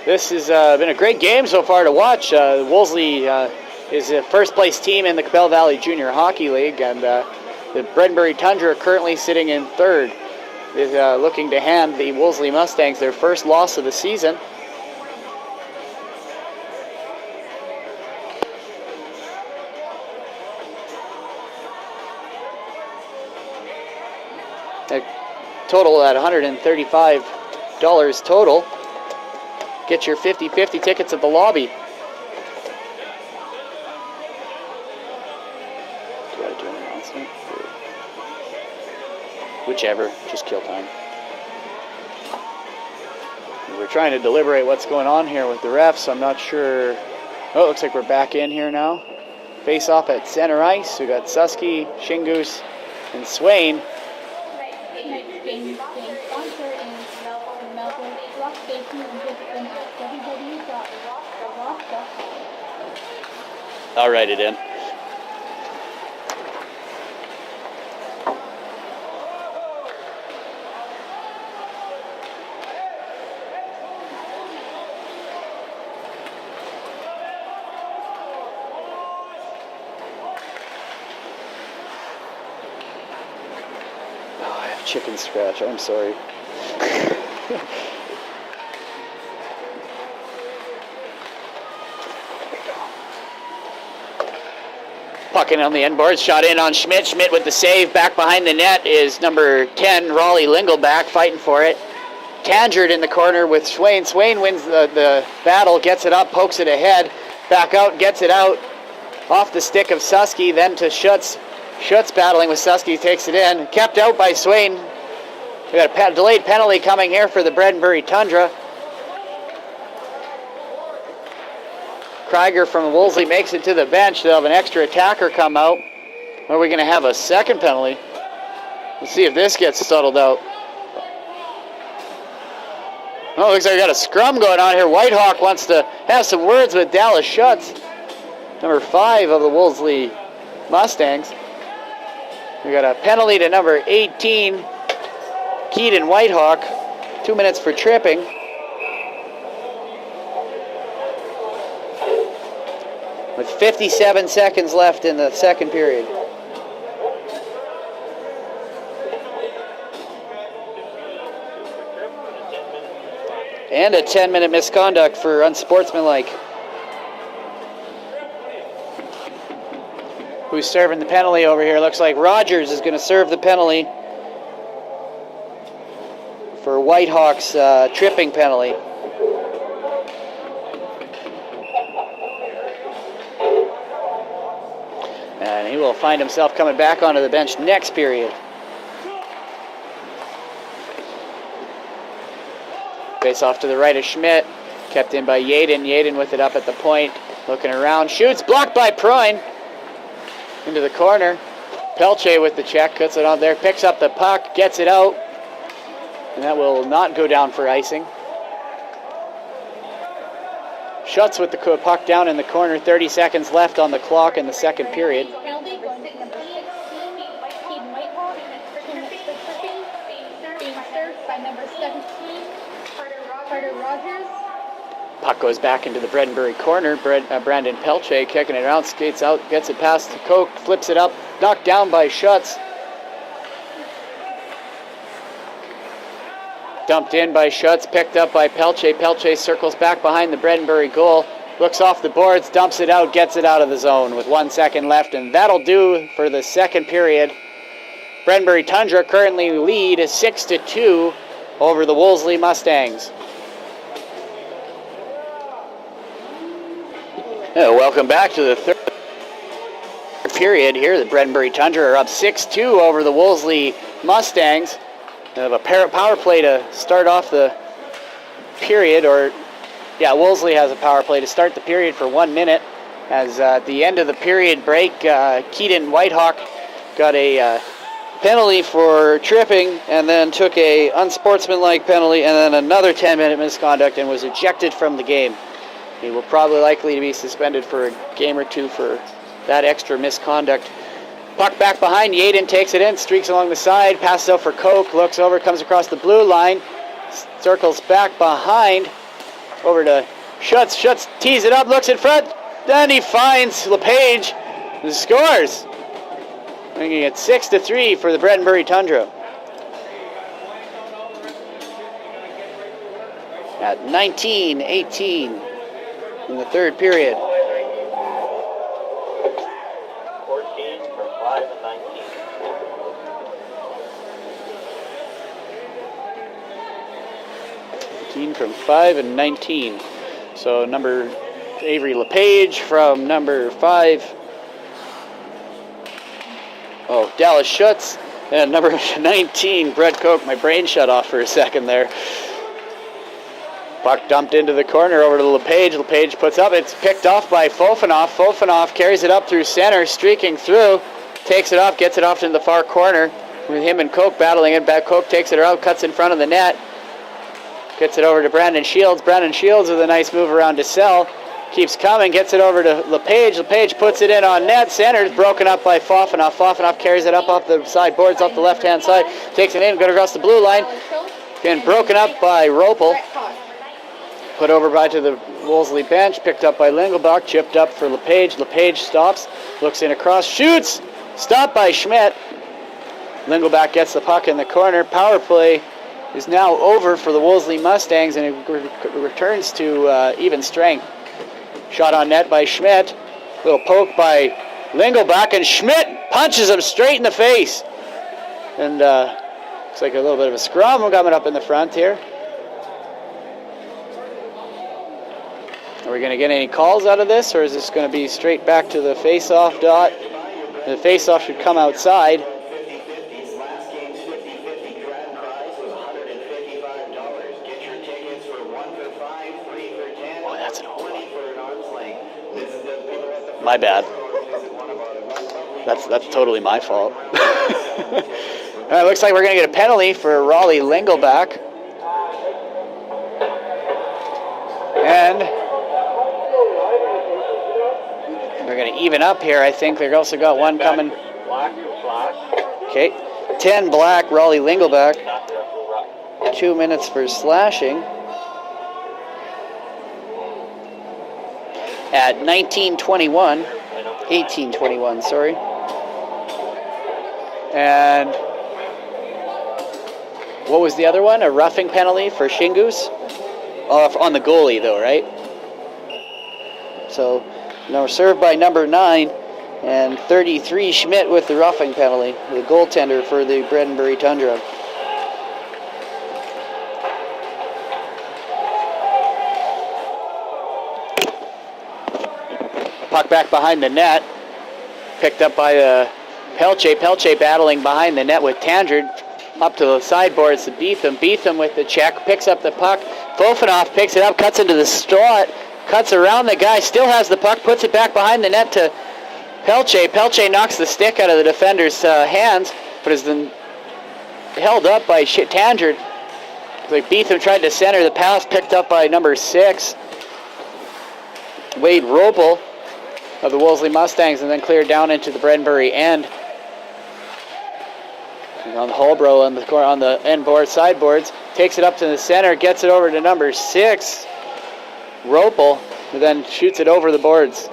This has been a great game so far to watch. Wolseley is a first-place team in the Capel Valley Junior Hockey League, and the Bredenbury Tundra currently sitting in third, is looking to hand the Wolseley Mustangs their first loss of the season. total at $135 total. Get your 50-50 tickets at the lobby. Do I do an announcement? Whichever, just kill time. We're trying to deliberate what's going on here with the refs. I'm not sure. Oh, it looks like we're back in here now. Face off at center ice. We got Susky, Shingoose, and Swain. Tonight's game sponsor is Melville Rock Station and Gibson at www.rock.com. I'll write it in. Chicken scratch, I'm sorry. Puck in on the end boards, shot in on Schmidt. Schmidt with the save. Back behind the net is number 10, Raleigh Lingleback, fighting for it. Tangered in the corner with Swain. Swain wins the battle, gets it up, pokes it ahead. Back out, gets it out. Off the stick of Susky, then to Schutz. Schutz battling with Susky, takes it in. Kept out by Swain. We got a delayed penalty coming here for the Bredenbury Tundra. Krieger from Wolseley makes it to the bench. They'll have an extra attacker come out. Are we going to have a second penalty? Let's see if this gets settled out. Oh, looks like we got a scrum going on here. Whitehawk wants to have some words with Dallas Schutz, number 5 of the Wolseley Mustangs. We got a penalty to number 18, Keaton Whitehawk. 2 minutes for tripping. With 57 seconds left in the second period. And a 10-minute misconduct for unsportsmanlike. Who's serving the penalty over here? Looks like Rogers is going to serve the penalty for Whitehawk's tripping penalty. And he will find himself coming back onto the bench next period. Face off to the right of Schmidt. Kept in by Yaden. Yaden with it up at the point. Looking around. Shoots. Blocked by Proyne. Into the corner. Pelche with the check. Puts it on there. Picks up the puck. Gets it out. And that will not go down for icing. Schutz with the puck down in the corner. 30 seconds left on the clock in the second period. Penalty going to number 16, Keaton Whitehawk, being served by number 17, Carter Rogers. Puck goes back into the Bredenbury corner. Brandon Pelche kicking it around, skates out, gets it past to Koch, flips it up, knocked down by Schutz. Dumped in by Schutz, picked up by Pelche. Pelche circles back behind the Bredenbury goal, looks off the boards, dumps it out, gets it out of the zone with 1 second left, and that'll do for the second period. Bredenbury Tundra currently lead 6-2 over the Wolseley Mustangs. Welcome back to the third period here. The Bredenbury Tundra are up 6-2 over the Wolseley Mustangs. They have a power play to start off the period, Wolseley has a power play to start the period for 1 minute. As at the end of the period break, Keaton Whitehawk got a penalty for tripping and then took a unsportsmanlike penalty and then another 10-minute misconduct and was ejected from the game. He will probably likely to be suspended for a game or two for that extra misconduct. Puck back behind, Yaden takes it in, streaks along the side, passes out for Koch, looks over, comes across the blue line, circles back behind, over to Schutz. Schutz tees it up, looks in front, then he finds LePage and scores, making it 6-3 for the Bredenbury Tundra. At 19-18 in the third period. 14 from 5 and 19. 19 from 5 and 19. So number Avery LePage from number 5. Oh, Dallas Schutz. And number 19, Brett Koch. My brain shut off for a second there. Puck dumped into the corner over to LePage. LePage puts up. It's picked off by Fofanoff. Fofanoff carries it up through center, streaking through. Takes it off, gets it off to the far corner with him and Koch battling it back. Koch takes it out, cuts in front of the net. Gets it over to Brandon Shields. Brandon Shields with a nice move around to Sell. Keeps coming, gets it over to LePage. LePage puts it in on net. Center's broken up by Fofanoff. Fofanoff carries it up off the side boards, off the left-hand side. Takes it in, going across the blue line. Again, broken up by Ropel. Put over by to the Wolseley bench. Picked up by Lingelbach. Chipped up for LePage. LePage stops. Looks in across. Shoots! Stopped by Schmidt. Lingelbach gets the puck in the corner. Power play is now over for the Wolseley Mustangs, and it returns to even strength. Shot on net by Schmidt. Little poke by Lingelbach, and Schmidt punches him straight in the face. And looks like a little bit of a scrum coming up in the front here. Are we going to get any calls out of this, or is this going to be straight back to the face-off dot? The face-off should come outside. Oh, that's an old one. My bad. That's totally my fault. It looks like we're going to get a penalty for Raleigh Lingelbach. And we're going to even up here, I think. They've also got one coming. Okay. 10 black, Raleigh Lingelbach. 2 minutes for slashing. At 18:21, sorry. And what was the other one? A roughing penalty for Shingus? On the goalie, though, right? So, served by number 9, and 33 Schmidt with the roughing penalty, the goaltender for the Bredenbury Tundra. Puck back behind the net, picked up by Pelche. Pelche battling behind the net with Tandred. Up to the sideboards to Beetham. Beetham with the check, picks up the puck. Fofanoff picks it up, cuts into the slot, cuts around the guy, still has the puck, puts it back behind the net to Pelche. Pelche knocks the stick out of the defender's hands, but has been held up by Tandred. Like Beetham tried to center the pass, picked up by number 6, Wade Ropel of the Wolseley Mustangs, and then cleared down into the Bredenbury end. On the Holbrook on the end board, sideboards, takes it up to the center, gets it over to number 6, Ropel, who then shoots it over the boards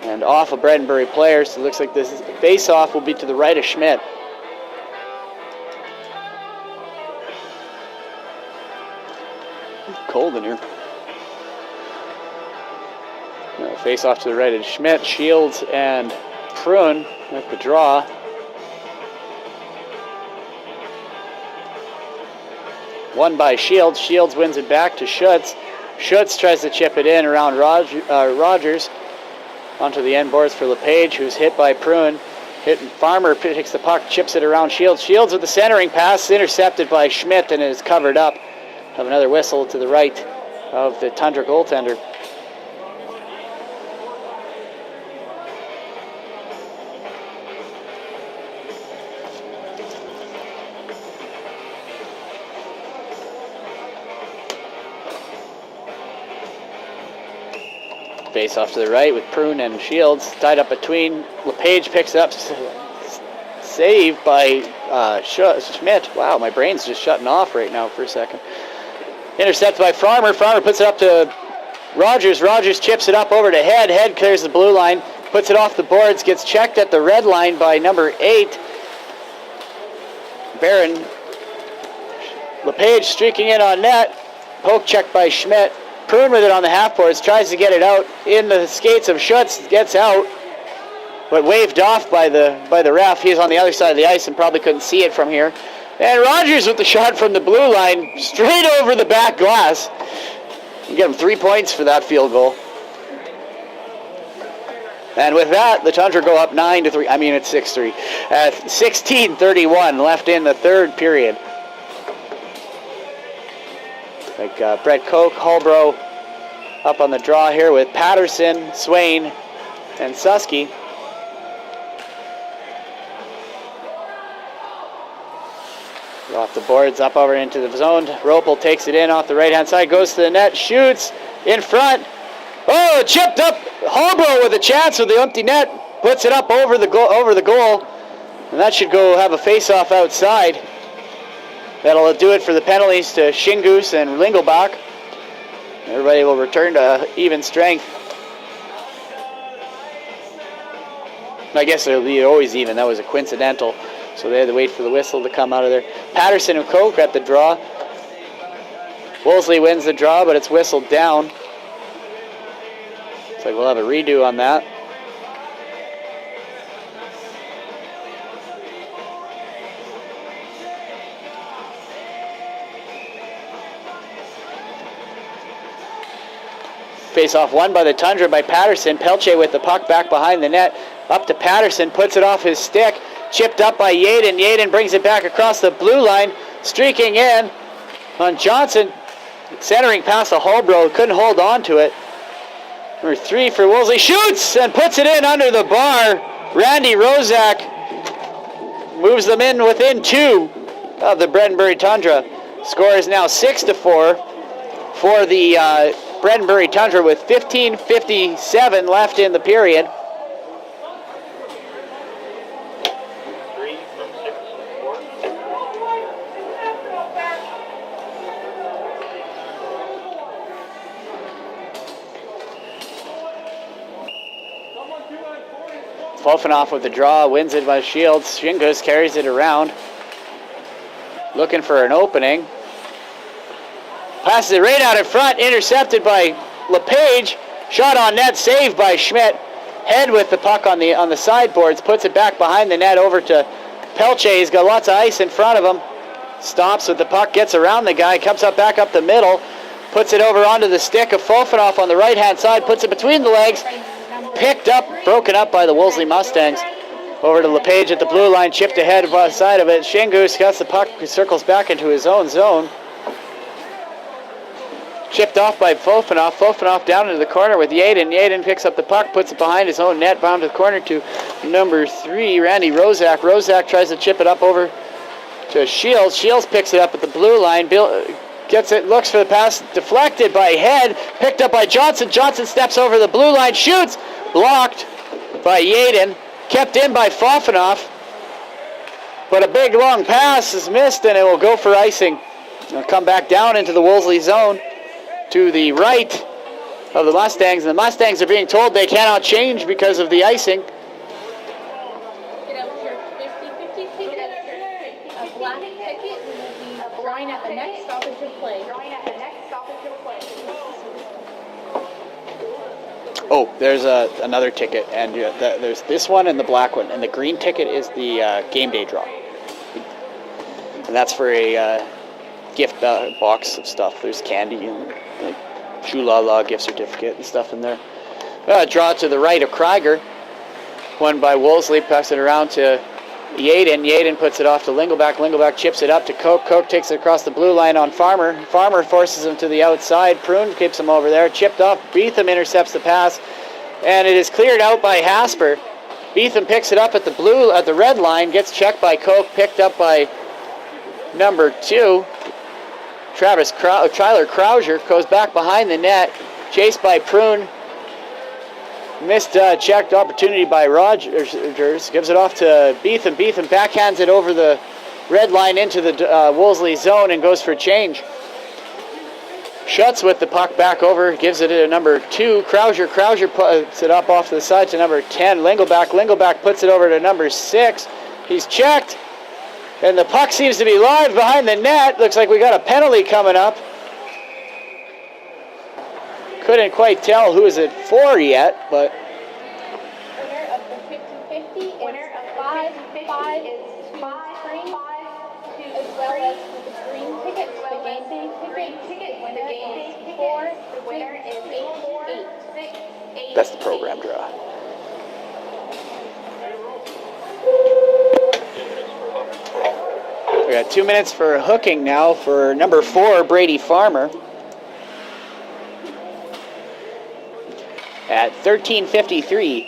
and off a Bredenbury player. So it looks like this face-off will be to the right of Schmidt. Cold in here. Face-off to the right of Schmidt, Shields, and Prune with the draw. Won by Shields. Shields wins it back to Schutz. Schutz tries to chip it in around Rogers onto the end boards for LePage, who's hit by Prune. Farmer picks the puck, chips it around Shields. Shields with the centering pass, intercepted by Schmidt, and is covered up. Have another whistle to the right of the Tundra goaltender. Face off to the right with Prune and Shields tied up between. LePage picks it up, saved by Schmidt. Wow, my brain's just shutting off right now for a second. Intercepted by Farmer. Farmer puts it up to Rogers. Rogers chips it up over to Head. Head clears the blue line, puts it off the boards, gets checked at the red line by number 8, Barron. LePage streaking in on net. Poke checked by Schmidt. Prune with it on the half boards, tries to get it out in the skates of Schutz, gets out, but waved off by the ref. He's on the other side of the ice and probably couldn't see it from here. And Rogers with the shot from the blue line, straight over the back glass. You get him 3 points for that field goal. And with that, the Tundra go up 9-3. I mean, it's 6-3. 16:31 left in the third period. Like Brett Koch, Holbrook up on the draw here with Patterson, Swain, and Susky. Off the boards, up over into the zone. Ropel takes it in off the right-hand side, goes to the net, shoots in front. Oh, chipped up. Holbrook with a chance with the empty net, puts it up over the goal, and that should go have a face-off outside. That'll do it for the penalties to Shingus and Lingelbach. Everybody will return to even strength. I guess it'll be always even. That was a coincidental. So they had to wait for the whistle to come out of there. Patterson and Koch at the draw. Wolseley wins the draw, but it's whistled down. Looks like we'll have a redo on that. Face-off won by the Tundra by Patterson. Pelche with the puck back behind the net. Up to Patterson, puts it off his stick. Chipped up by Yaden. Yaden brings it back across the blue line. Streaking in on Johnson. Centering past the Holbrook. Couldn't hold on to it. Number 3 for Wolseley. Shoots and puts it in under the bar. Randy Rozak moves them in within 2 of the Bredenbury Tundra. Score is now 6-4 for the Bredenbury Tundra with 15:57 left in the period. 3 from 6 to 4. Fofanoff with the draw, wins it by Shields. Shingus carries it around, looking for an opening. Passes it right out in front, intercepted by LePage. Shot on net, saved by Schmidt. Head with the puck on the sideboards, puts it back behind the net over to Pelche. He's got lots of ice in front of him. Stops with the puck, gets around the guy, comes up back up the middle, puts it over onto the stick of Fofanoff on the right-hand side, puts it between the legs, picked up, broken up by the Wolseley Mustangs. Over to LePage at the blue line, chipped ahead by the side of it. Shingus gets the puck, circles back into his own zone. Chipped off by Fofanoff. Fofanoff down into the corner with Yaden. Yaden picks up the puck, puts it behind his own net, bound to the corner to number 3, Randy Rozak. Rozak tries to chip it up over to Shields. Shields picks it up at the blue line. Bill gets it, looks for the pass, deflected by Head, picked up by Johnson. Johnson steps over the blue line, shoots, blocked by Yaden, kept in by Fofanoff. But a big long pass is missed, and it will go for icing. It'll come back down into the Wolseley zone to the right of the Mustangs, and the Mustangs are being told they cannot change because of the icing. Get out your 50-50 ticket, a black ticket, and will be drawing at the next stoppage of play. Oh, there's another ticket, and there's this one and the black one, and the green ticket is the game day draw. And that's for a gift box of stuff. There's candy and like Shulala gift certificate and stuff in there. Draw to the right of Krieger. Won by Wolseley, passes it around to Yaden. Yaden puts it off to Lingelbach. Lingelbach chips it up to Koch. Koch takes it across the blue line on Farmer. Farmer forces him to the outside. Prune keeps him over there. Chipped off. Beetham intercepts the pass, and it is cleared out by Hasper. Beetham picks it up at the red line. Gets checked by Koch. Picked up by number 2. Tyler Krauser goes back behind the net, chased by Prune. Missed checked opportunity by Rogers. Gives it off to Beetham. Beetham backhands it over the red line into the Wolseley zone and goes for change. Schuts with the puck back over, gives it to number 2. Krauser puts it up off to the side to number 10. Lingelbach puts it over to number 6. He's checked. And the puck seems to be live behind the net. Looks like we got a penalty coming up. Couldn't quite tell who is it for yet, but... Winner of the 50-50 is 5-5 is 2-3. well as for the green tickets. The game day ticket. The game day ticket. The winner is 8. That's the program draw. We got 2 minutes for hooking now for number 4, Brady Farmer. At 13:53.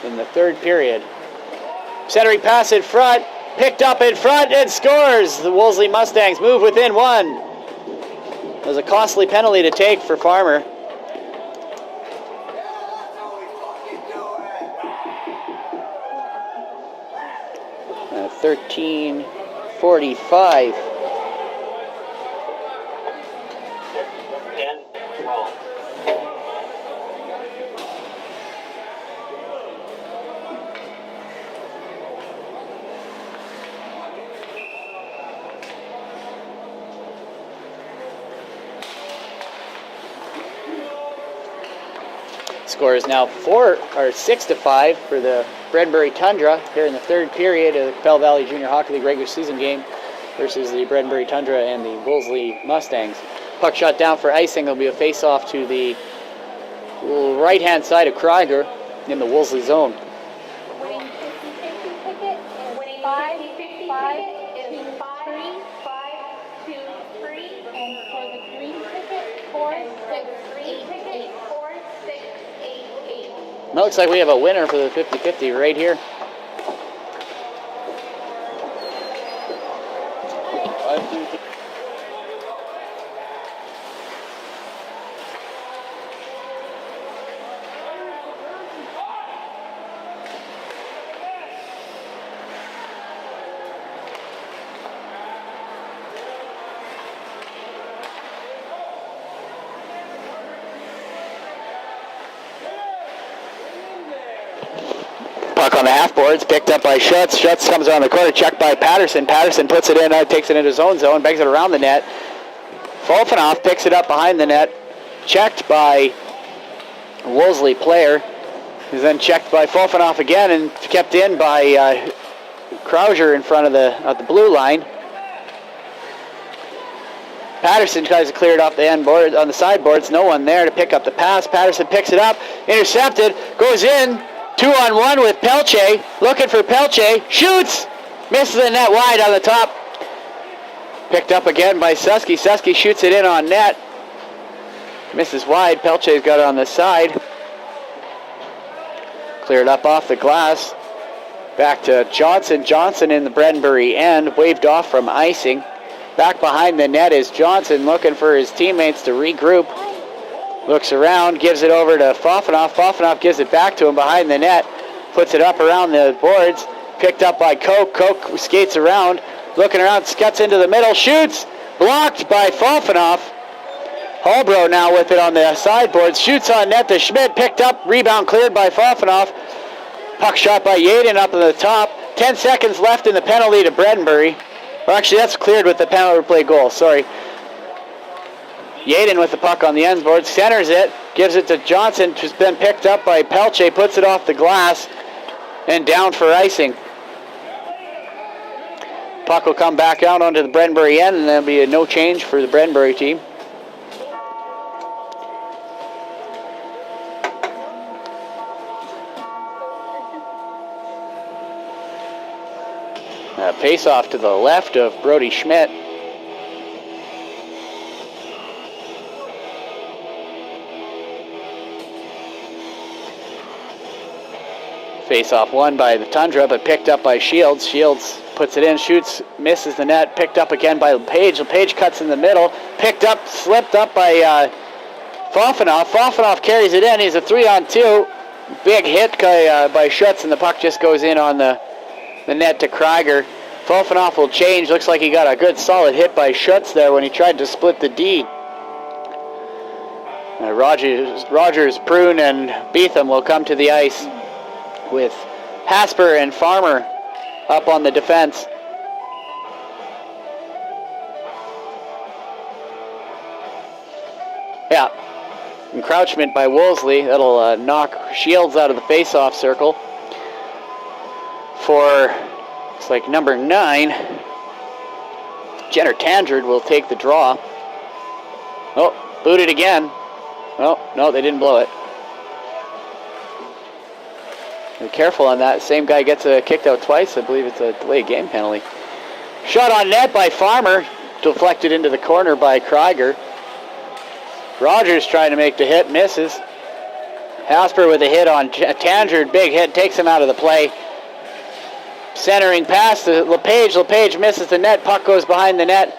In the third period. Centering pass in front, picked up in front and scores! The Wolseley Mustangs move within 1. It was a costly penalty to take for Farmer. 13:45. And wrong. Score is now 6-5 for the Bredenbury Tundra here in the third period of the Bell Valley Junior Hockey League regular season game versus the Bredenbury Tundra and the Wolseley Mustangs. Puck shot down for icing. There'll be a face-off to the right-hand side of Krieger in the Wolseley zone. Winning 50-50 ticket is 5-5 is 5-2-3, and for the green ticket 4-6-8-8. It looks like we have a winner for the 50-50 right here. Puck on the half boards, picked up by Schutz. Schutz comes around the corner, checked by Patterson. Patterson puts it in, takes it into his own zone, bangs it around the net. Folfenoff picks it up behind the net, checked by Wolseley player, who's then checked by Folfenoff again and kept in by Krauser in front of the blue line. Patterson tries to clear it off the end board on the sideboards. No one there to pick up the pass. Patterson picks it up, intercepted, goes in. 2-on-1 with Pelche, looking for Pelche, shoots, misses the net wide on the top. Picked up again by Susky. Susky shoots it in on net. Misses wide. Pelche's got it on the side. Cleared up off the glass. Back to Johnson. Johnson in the Bredenbury end, waved off from icing. Back behind the net is Johnson looking for his teammates to regroup. Looks around, gives it over to Fofanoff. Fofanoff gives it back to him behind the net. Puts it up around the boards. Picked up by Koch. Koch skates around. Looking around, scuts into the middle. Shoots! Blocked by Fofanoff. Holbrow now with it on the sideboards. Shoots on net to Schmidt. Picked up. Rebound cleared by Fofanoff. Puck shot by Yaden up in the top. 10 seconds left in the penalty to Bredenbury. Well, actually, that's cleared with the penalty play goal. Sorry. Yaden with the puck on the end board, centers it, gives it to Johnson, who's been picked up by Pelche, puts it off the glass, and down for icing. Puck will come back out onto the Bredenbury end, and there'll be a no change for the Bredenbury team. Face off to the left of Brody Schmidt. Face-off won by the Tundra, but picked up by Shields. Shields puts it in, shoots, misses the net. Picked up again by LePage. LePage cuts in the middle. Picked up, slipped up by Fofanoff. Fofanoff carries it in. He's a 3-on-2. Big hit by Schutz, and the puck just goes in on the net to Krieger. Fofanoff will change. Looks like he got a good solid hit by Schutz there when he tried to split the D. Rogers, Prune, and Beetham will come to the ice, with Hasper and Farmer up on the defense. Yeah, encroachment by Wolseley. That'll knock Shields out of the face-off circle. for, looks like number 9. Jenner Tandred will take the draw. Oh, booted again. Oh, no, they didn't blow it. Be careful on that. Same guy gets kicked out twice. I believe it's a delayed game penalty. Shot on net by Farmer. Deflected into the corner by Krieger. Rogers trying to make the hit. Misses. Hasper with a hit on Tandred. Big hit. Takes him out of the play. Centering pass to LePage. LePage misses the net. Puck goes behind the net.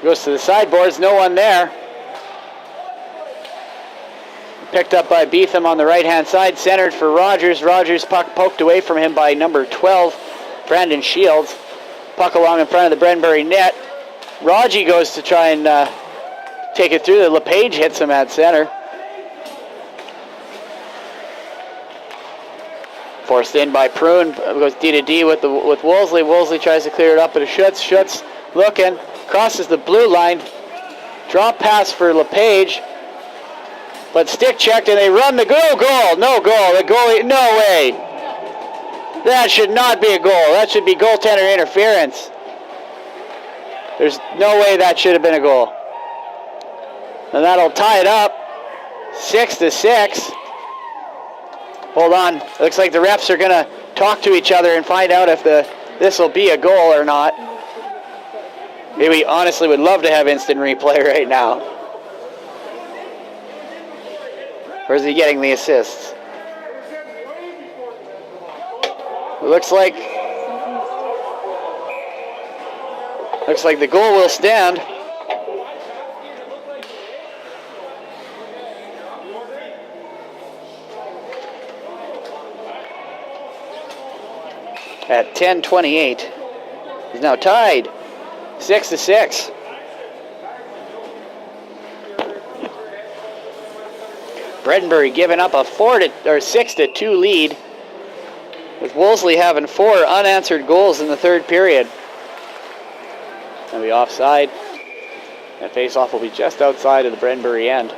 Goes to the sideboards. No one there. Picked up by Beetham on the right-hand side. Centered for Rogers. Rogers puck poked away from him by number 12, Brandon Shields. Puck along in front of the Brenbury net. Raji goes to try and take it through. The LePage hits him at center. Forced in by Prune. Goes D to D with Wolseley. Wolseley tries to clear it up, but Schutz. Schutz looking. Crosses the blue line. Drop pass for LePage. But stick checked and they run the goal. No goal. The goalie, no way. That should not be a goal. That should be goaltender interference. There's no way that should have been a goal. And that'll tie it up. 6-6. Hold on. Looks like the refs are going to talk to each other and find out if this will be a goal or not. We honestly would love to have instant replay right now. Or is he getting the assists? Looks like the goal will stand. At 10:28. He's now tied. 6-6. Bredenbury giving up a 6-2 lead, with Wolseley having 4 unanswered goals in the third period. That'll be offside. That face-off will be just outside of the Bredenbury end.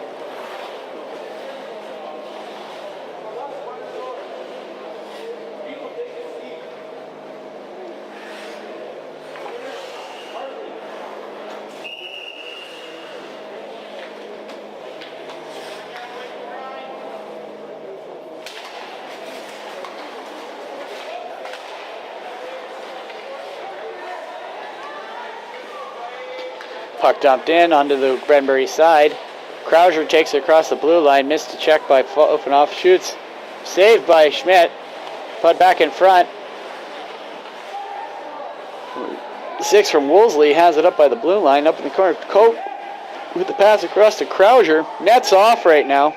Puck dumped in onto the Bredenbury side. Krauser takes it across the blue line. Missed a check by Ofenoff. Shoots. Saved by Schmidt. Put back in front. 6 from Wolseley has it up by the blue line. Up in the corner. Cope with the pass across to Krauser. Net's off right now.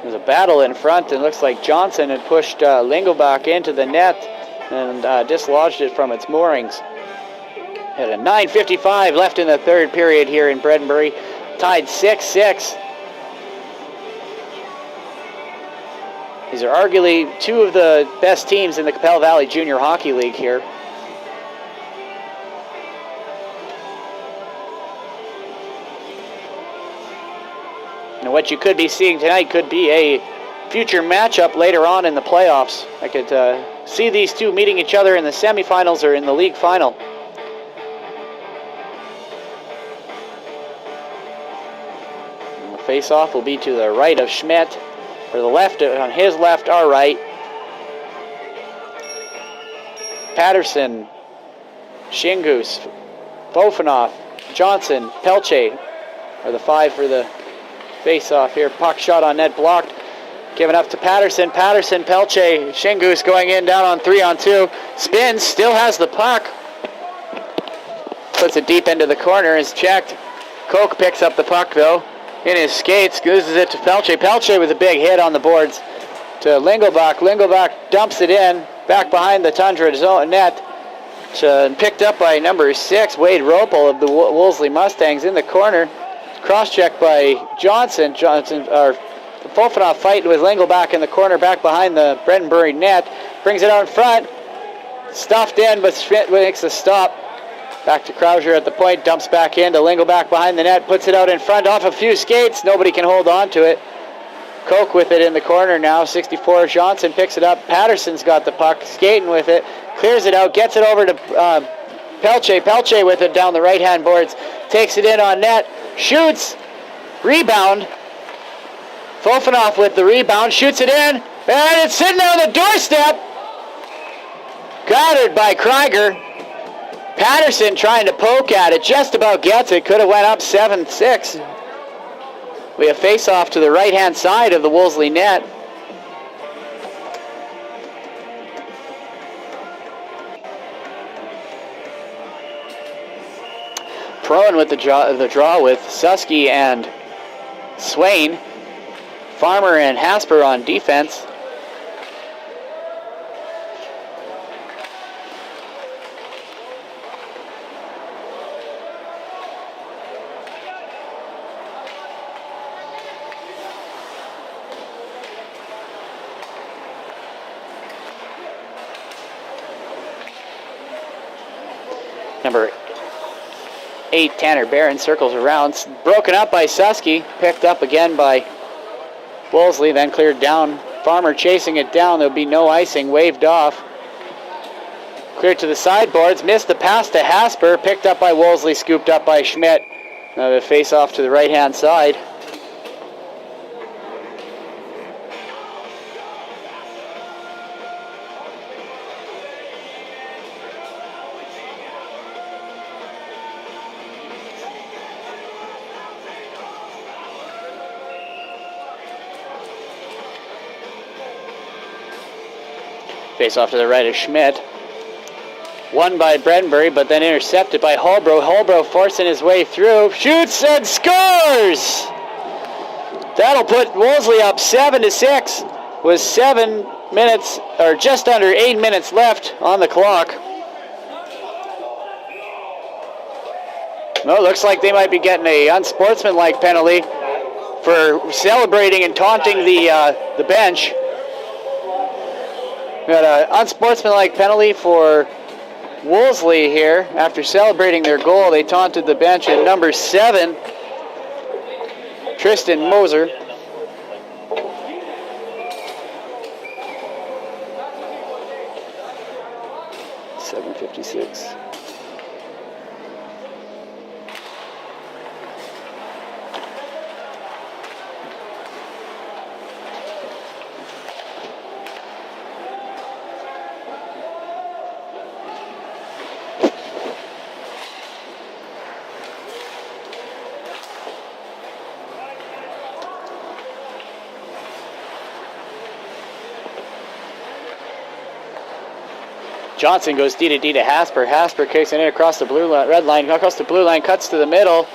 There's a battle in front. It looks like Johnson had pushed Lingelbach into the net and dislodged it from its moorings. At a 9:55 left in the third period here in Bredenbury. Tied 6-6. These are arguably 2 of the best teams in the Capel Valley Junior Hockey League here. And what you could be seeing tonight could be a future matchup later on in the playoffs. I could see these two meeting each other in the semifinals or in the league final. Face-off will be to the right of Schmidt, or the left, on his left, our right. Patterson, Shingus, Bofanoff, Johnson, Pelche are the 5 for the face-off here. Puck shot on net blocked. Given up to Patterson. Patterson, Pelche, Shingus going in down on 3-on-2. Spins, still has the puck. Puts it deep into the corner, is checked. Koch picks up the puck though. In his skates, loses it to Pelche. Pelche with a big hit on the boards to Lingelbach. Lingelbach dumps it in, back behind the Tundra zone net. Picked up by number 6, Wade Ropel of the Wolseley Mustangs in the corner. Cross-check by Johnson. Fofanoff fighting with Lingelbach in the corner, back behind the Bredenbury net. Brings it out in front. Stuffed in, but Schmidt makes a stop. Back to Krauser at the point, dumps back into Lingelbach behind the net, puts it out in front off a few skates. Nobody can hold on to it. Koch with it in the corner now. 64, Johnson picks it up. Patterson's got the puck, skating with it. Clears it out, gets it over to Pelche. Pelche with it down the right-hand boards. Takes it in on net. Shoots. Rebound. Fofanoff with the rebound. Shoots it in. And it's sitting on the doorstep. Got it by Krieger. Patterson trying to poke at it. Just about gets it. Could have went up 7-6. We have face-off to the right-hand side of the Wolseley net. Proen with the draw with Susky and Swain. Farmer and Hasper on defense. Number 8, Tanner Barron, circles around. Broken up by Susky. Picked up again by Wolseley, then cleared down. Farmer chasing it down. There'll be no icing. Waved off. Cleared to the sideboards. Missed the pass to Hasper. Picked up by Wolseley. Scooped up by Schmidt. Now the face off to the right-hand side. Face off to the right of Schmidt. Won by Brenbury, but then intercepted by Holbrook. Holbrook forcing his way through. Shoots and scores! That'll put Wolseley up 7-6 with 7 minutes, or just under 8 minutes left on the clock. Well, it looks like they might be getting a unsportsmanlike penalty for celebrating and taunting the bench. We got an unsportsmanlike penalty for Wolseley here. After celebrating their goal, they taunted the bench at number 7, Tristan Moser. .756. Johnson goes D to Hasper. Hasper kicks it in across the blue line, red line, across the blue line, cuts to the middle.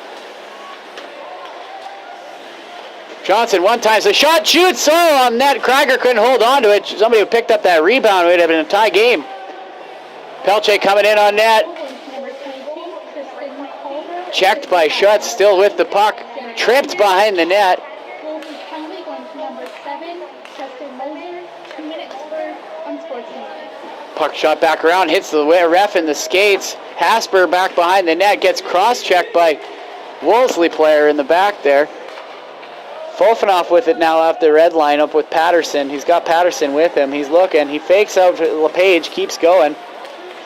Johnson one time, so shot, shoots, on net. Krieger couldn't hold on to it. Somebody who picked up that rebound would have been a tie game. Pelche coming in on net. Checked by Schutz, still with the puck. Tripped behind the net. Puck shot back around, hits the ref in the skates. Hasper back behind the net, gets cross-checked by Wolseley player in the back there. Fofanoff with it now off the red line up with Patterson. He's got Patterson with him. He's looking. He fakes out LePage, keeps going.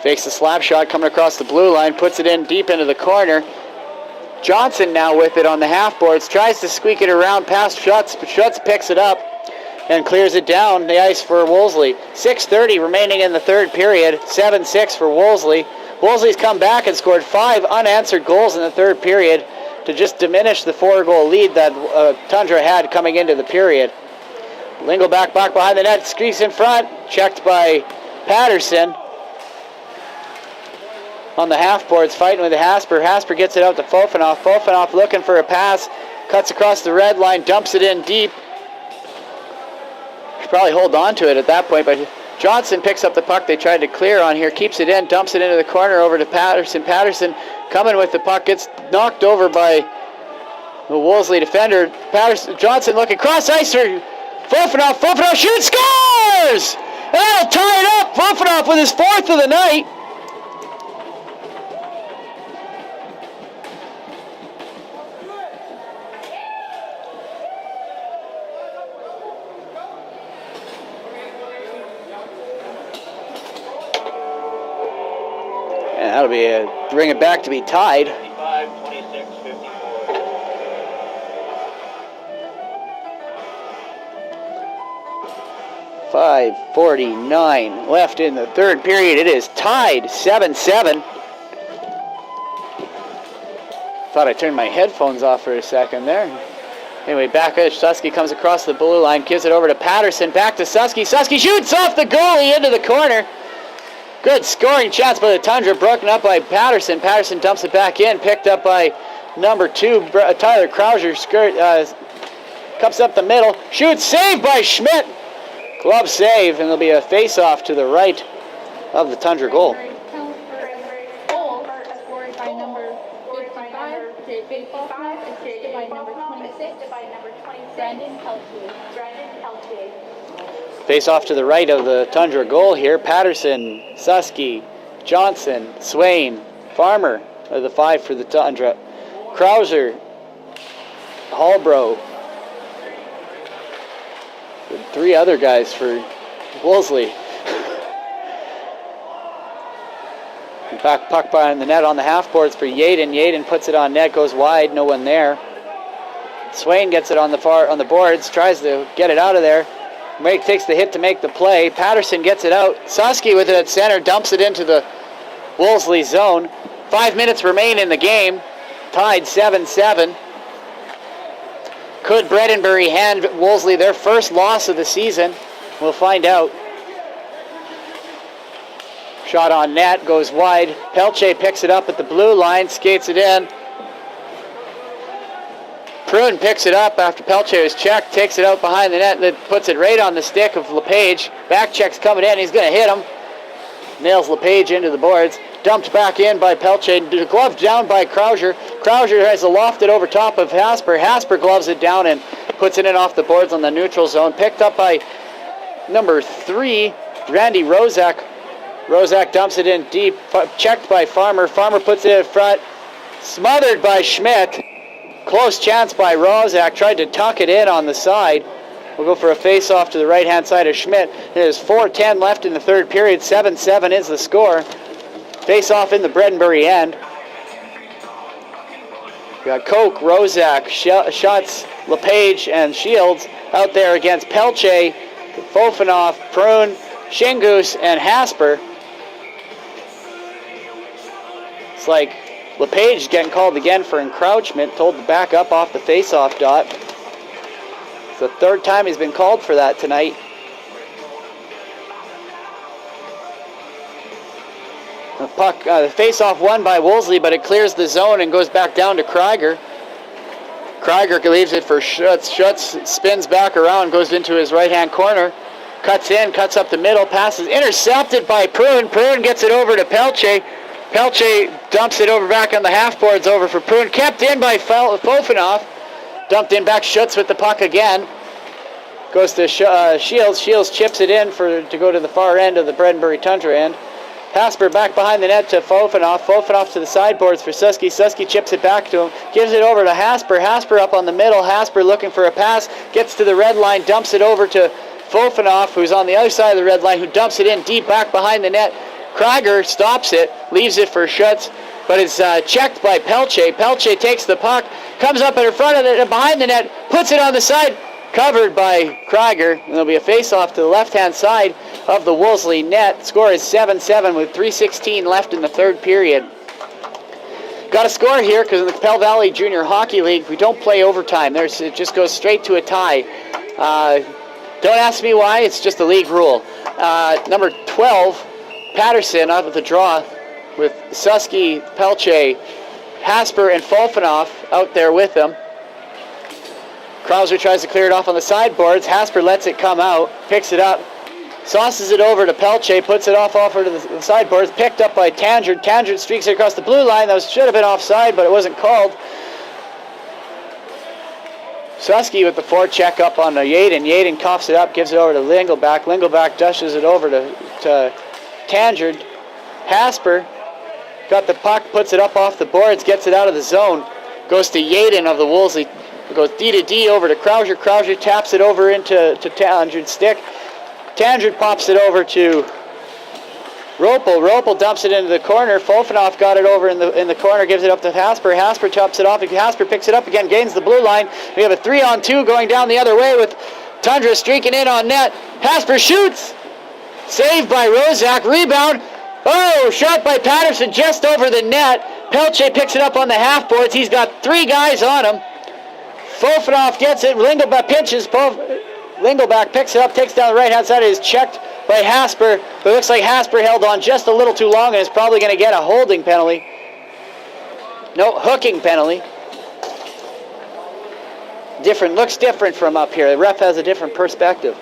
Fakes the slap shot coming across the blue line, puts it in deep into the corner. Johnson now with it on the half boards, tries to squeak it around past Schutz, but Schutz picks it up and clears it down the ice for Wolseley. 6:30 remaining in the third period. 7-6 for Wolseley. Wolseley's come back and scored 5 unanswered goals in the third period to just diminish the 4-goal lead that Tundra had coming into the period. Lingle back behind the net, squeaks in front, checked by Patterson. On the half boards, fighting with Hasper. Hasper gets it out to Fofanoff. Fofanoff looking for a pass, cuts across the red line, dumps it in deep. Should probably hold on to it at that point, but Johnson picks up the puck they tried to clear on here, keeps it in, dumps it into the corner over to Patterson. Patterson coming with the puck, gets knocked over by the Wolseley defender. Johnson looking cross ice for Fofanoff. Fofanoff shoots, scores! And that'll tie it up. Fofanoff with his 4th of the night. And that'll be bring it back to be tied. 55, 26, 54. 5:49 left in the third period. It is tied 7-7. Thought I turned my headphones off for a second there. Anyway, back edge, Susky comes across the blue line, gives it over to Patterson, back to Susky. Susky shoots off the goalie into the corner. Good scoring chance by the Tundra, broken up by Patterson. Patterson dumps it back in, picked up by number 2, Tyler Krauser. Comes up the middle, shoots, saved by Schmidt. Glove save, and there'll be a face-off to the right of the Tundra goal. Goal scored by number 55, assisted by number 26, Brandon Peltier. Face-off to the right of the Tundra goal here. Patterson, Susky, Johnson, Swain, Farmer are the 5 for the Tundra. Krauser, Hallbro, 3 other guys for Wolseley. Back puck behind the net on the half boards for Yaden. Yaden puts it on net, goes wide, no one there. Swain gets it on the boards, tries to get it out of there. Mike takes the hit to make the play. Patterson gets it out. Susky with it at center, dumps it into the Wolseley zone. 5 minutes remain in the game. Tied 7-7. Could Bredenbury hand Wolseley their first loss of the season? We'll find out. Shot on net, goes wide. Pelche picks it up at the blue line, skates it in. Prune picks it up after Pelche is checked, takes it out behind the net, and puts it right on the stick of LePage. Back check's coming in, he's going to hit him. Nails LePage into the boards. Dumped back in by Pelche, gloved down by Krauser. Krauser has lofted over top of Hasper. Hasper gloves it down and puts it in off the boards on the neutral zone. Picked up by number 3, Randy Rozak. Rozak dumps it in deep, checked by Farmer. Farmer puts it in front, smothered by Schmidt. Close chance by Rozak, tried to tuck it in on the side. We'll go for a face-off to the right-hand side of Schmidt. There's 4:10 left in the third period. 7-7 is the score. Face-off in the Bredenbury end. We got Koch, Rozak, Schutz, LePage, and Shields out there against Pelche, Fofanoff, Prune, Shingus, and Hasper. It's like LePage getting called again for encroachment, told to back up off the face-off dot. It's the third time he's been called for that tonight. The puck, the face-off won by Wolseley, but it clears the zone and goes back down to Krieger. Krieger leaves it for Schutz. Schutz spins back around, goes into his right-hand corner, cuts in, cuts up the middle, passes, intercepted by Prune. Prune gets it over to Pelche. Pelche dumps it over back on the half boards over for Prune. Kept in by Fofanoff. Dumped in back Schutz with the puck again. Goes to Shields. Shields chips it in to go to the far end of the Bredenbury Tundra end. Hasper back behind the net to Fofanoff. Fofanoff to the sideboards for Susky. Susky chips it back to him. Gives it over to Hasper. Hasper up on the middle. Hasper looking for a pass. Gets to the red line. Dumps it over to Fofanoff, who's on the other side of the red line, who dumps it in deep back behind the net. Krieger stops it, leaves it for Schutz, but it's checked by Pelche. Pelche takes the puck, comes up in front of it, behind the net, puts it on the side, covered by Krieger. And there'll be a face-off to the left-hand side of the Wolseley net. Score is 7-7 with 3:16 left in the third period. Got a score here because in the Pell Valley Junior Hockey League, we don't play overtime. It just goes straight to a tie. Don't ask me why, it's just a league rule. Number 12, Patterson out of the draw with Susky, Pelche, Hasper, and Fofanoff out there with them. Krauser tries to clear it off on the sideboards. Hasper lets it come out, picks it up, sauces it over to Pelche, puts it off over to the sideboards, picked up by Tangent. Tangent streaks it across the blue line. That should have been offside, but it wasn't called. Susky with the forecheck up on Yaden. Yaden coughs it up, gives it over to Lingelbach. Lingelbach dashes it over to Tangent. Hasper got the puck, puts it up off the boards, gets it out of the zone. Goes to Yaden of the Wolseley. Goes D to D over to Krauser. Krauser taps it over into Tangent's stick. Tangent pops it over to Ropel dumps it into the corner. Fofanoff got it over in the corner, gives it up to Hasper. Hasper chops it off. Hasper picks it up again, gains the blue line. We have a 3-on-2 going down the other way with Tundra streaking in on net. Hasper shoots. Saved by Rozak. Rebound. Oh, shot by Patterson just over the net. Pelche picks it up on the half boards. He's got 3 guys on him. Fofanoff gets it. Lingelbach pinches. Lingelbach picks it up, takes down the right-hand side. It is checked by Hasper, but it looks like Hasper held on just a little too long and is probably going to get a holding penalty. No, hooking penalty. Looks different from up here. The ref has a different perspective.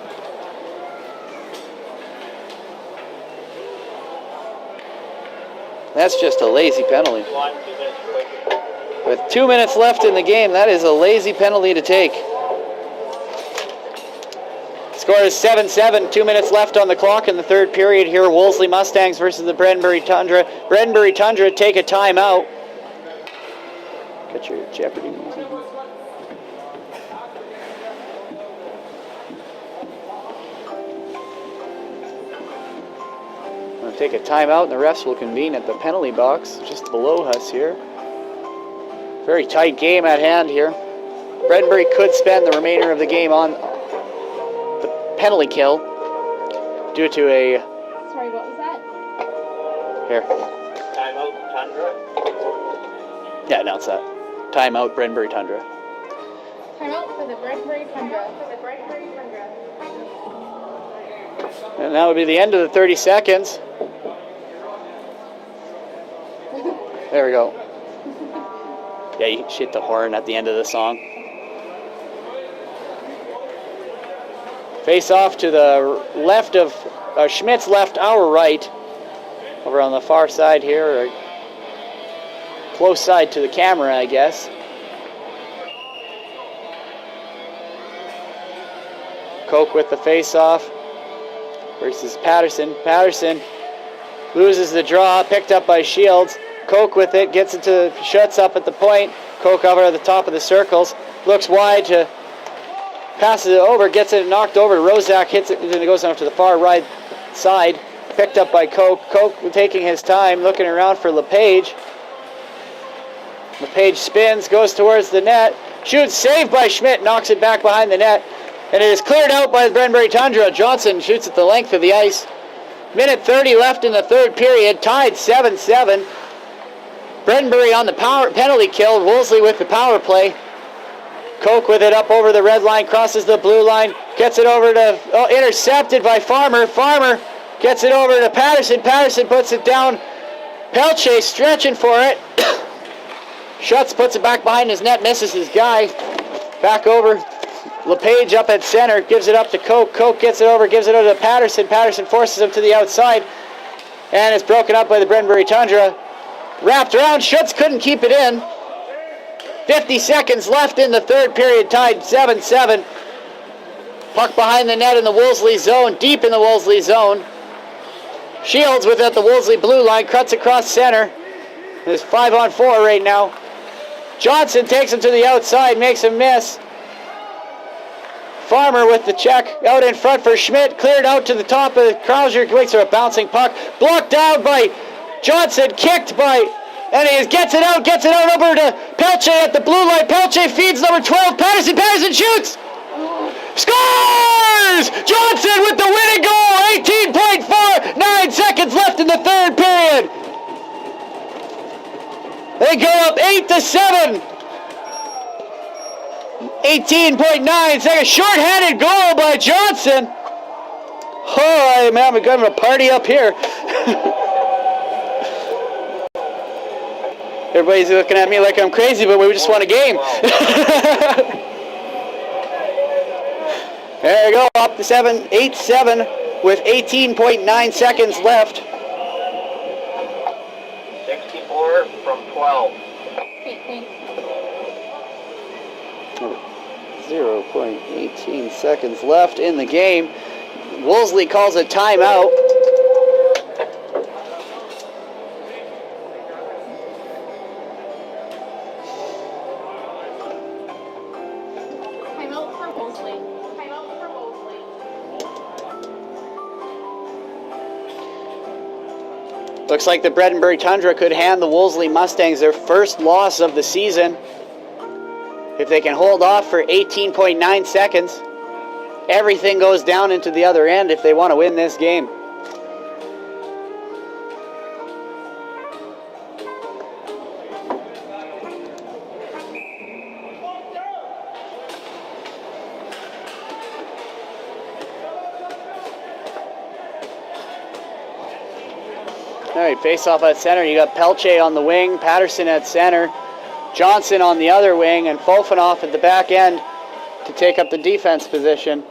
That's just a lazy penalty. With 2 minutes left in the game, that is a lazy penalty to take. Score is 7-7, 2 minutes left on the clock in the third period here. Wolseley Mustangs versus the Bredenbury Tundra. Bredenbury Tundra take a timeout. Got your Jeopardy music. We'll take a timeout and the refs will convene at the penalty box just below us here. Very tight game at hand here. Bredenbury could spend the remainder of the game on penalty kill due to a... Sorry, what was that? Here. Timeout, Tundra. Yeah, announce that. Timeout, Bredenbury Tundra. Timeout for the Bredenbury Tundra. And that would be the end of the 30 seconds. There we go. Yeah, you hit the horn at the end of the song. Face off to the left of Schmidt's left, our right. Over on the far side here, or close side to the camera, I guess. Koch with the face off versus Patterson. Patterson loses the draw, picked up by Shields. Koch with it, gets it to, shuts up at the point. Koch over at the top of the circles, looks wide to, passes it over, gets it knocked over. Rozak hits it, and then it goes off to the far right side. Picked up by Koch. Koch taking his time, looking around for LePage. LePage spins, goes towards the net, shoots, saved by Schmidt, knocks it back behind the net, and it is cleared out by the Bredenbury Tundra. Johnson shoots at the length of the ice. Minute 30 left in the third period, tied 7-7. Bredenbury on the penalty kill, Wolseley with the power play. Koch with it up over the red line, crosses the blue line, gets it over to, intercepted by Farmer. Farmer gets it over to Patterson. Patterson puts it down. Pelche stretching for it. Schutz puts it back behind his net, misses his guy. Back over. LePage up at center, gives it up to Koch. Koch gets it over, gives it over to Patterson. Patterson forces him to the outside. And it's broken up by the Bredenbury Tundra. Wrapped around, Schutz couldn't keep it in. 50 seconds left in the third period, tied 7-7. Puck behind the net in the Wolseley zone, deep in the Wolseley zone. Shields with it at the Wolseley blue line, cuts across center. There's 5-on-4 right now. Johnson takes him to the outside, makes him miss. Farmer with the check, out in front for Schmidt, cleared out to the top of the Krauser, waits for a bouncing puck, blocked down by Johnson, kicked by, and he gets it out over to Pelche at the blue line. Pelche feeds number 12, Patterson. Patterson shoots! Scores! Johnson with the winning goal! 18.4, 9 seconds left in the third period. They go up 8-7. 18.9 seconds. Short-handed goal by Johnson. Oh, I'm having a party up here. Everybody's looking at me like I'm crazy, but we just won a game. There you go, up to 8-7 with 18.9 seconds left. 64 from 12. 0.18 seconds left in the game. Wolseley calls a timeout. Timeout for Wolseley. Timeout for Wolseley. Looks like the Bredenbury Tundra could hand the Wolseley Mustangs their first loss of the season. If they can hold off for 18.9 seconds, everything goes down into the other end if they want to win this game. All right, face off at center. You got Pelche on the wing, Patterson at center, Johnson on the other wing, and Fofanoff at the back end to take up the defense position.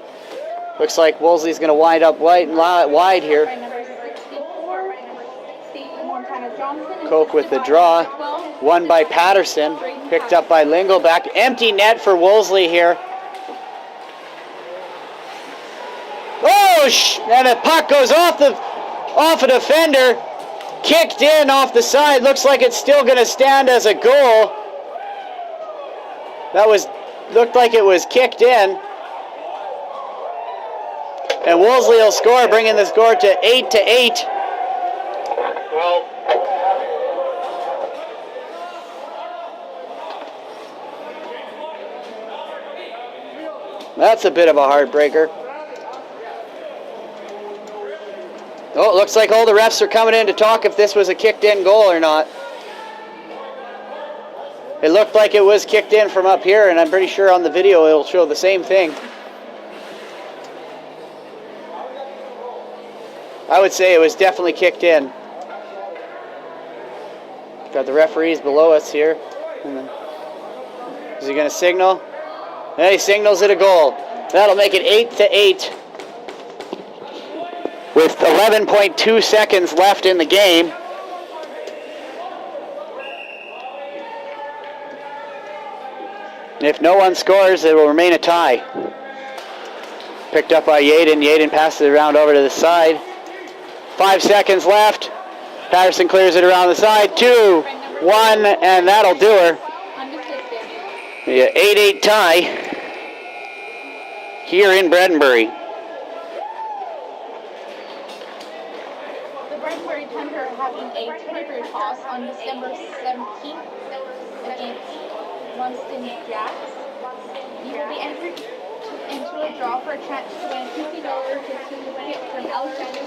Looks like Wolseley's going to wind up wide here. Koch with the draw. Won by Patterson. Picked up by Lingle. Back empty net for Wolseley here. Oh, and the puck goes off a defender. Kicked in off the side. Looks like it's still going to stand as a goal. Looked like it was kicked in. And Wolseley will score, bringing the score to 8-8. Well, that's a bit of a heartbreaker. Oh, it looks like all the refs are coming in to talk if this was a kicked-in goal or not. It looked like it was kicked in from up here, and I'm pretty sure on the video it'll show the same thing. I would say it was definitely kicked in. Got the referees below us here. Is he going to signal? And he signals it a goal. That'll make it 8-8. With 11.2 seconds left in the game. If no one scores, it will remain a tie. Picked up by Yaden. Yaden passes it around over to the side. 5 seconds left. Patterson clears it around the side. 2, 1, and that'll do her. Yeah, 8-8 tie here in Bredenbury. The Bredenbury Tundra are having a tiebreaker toss on December 17th against Mustangs. You will be entered into a draw for a chance to win $50 certificate from Alexander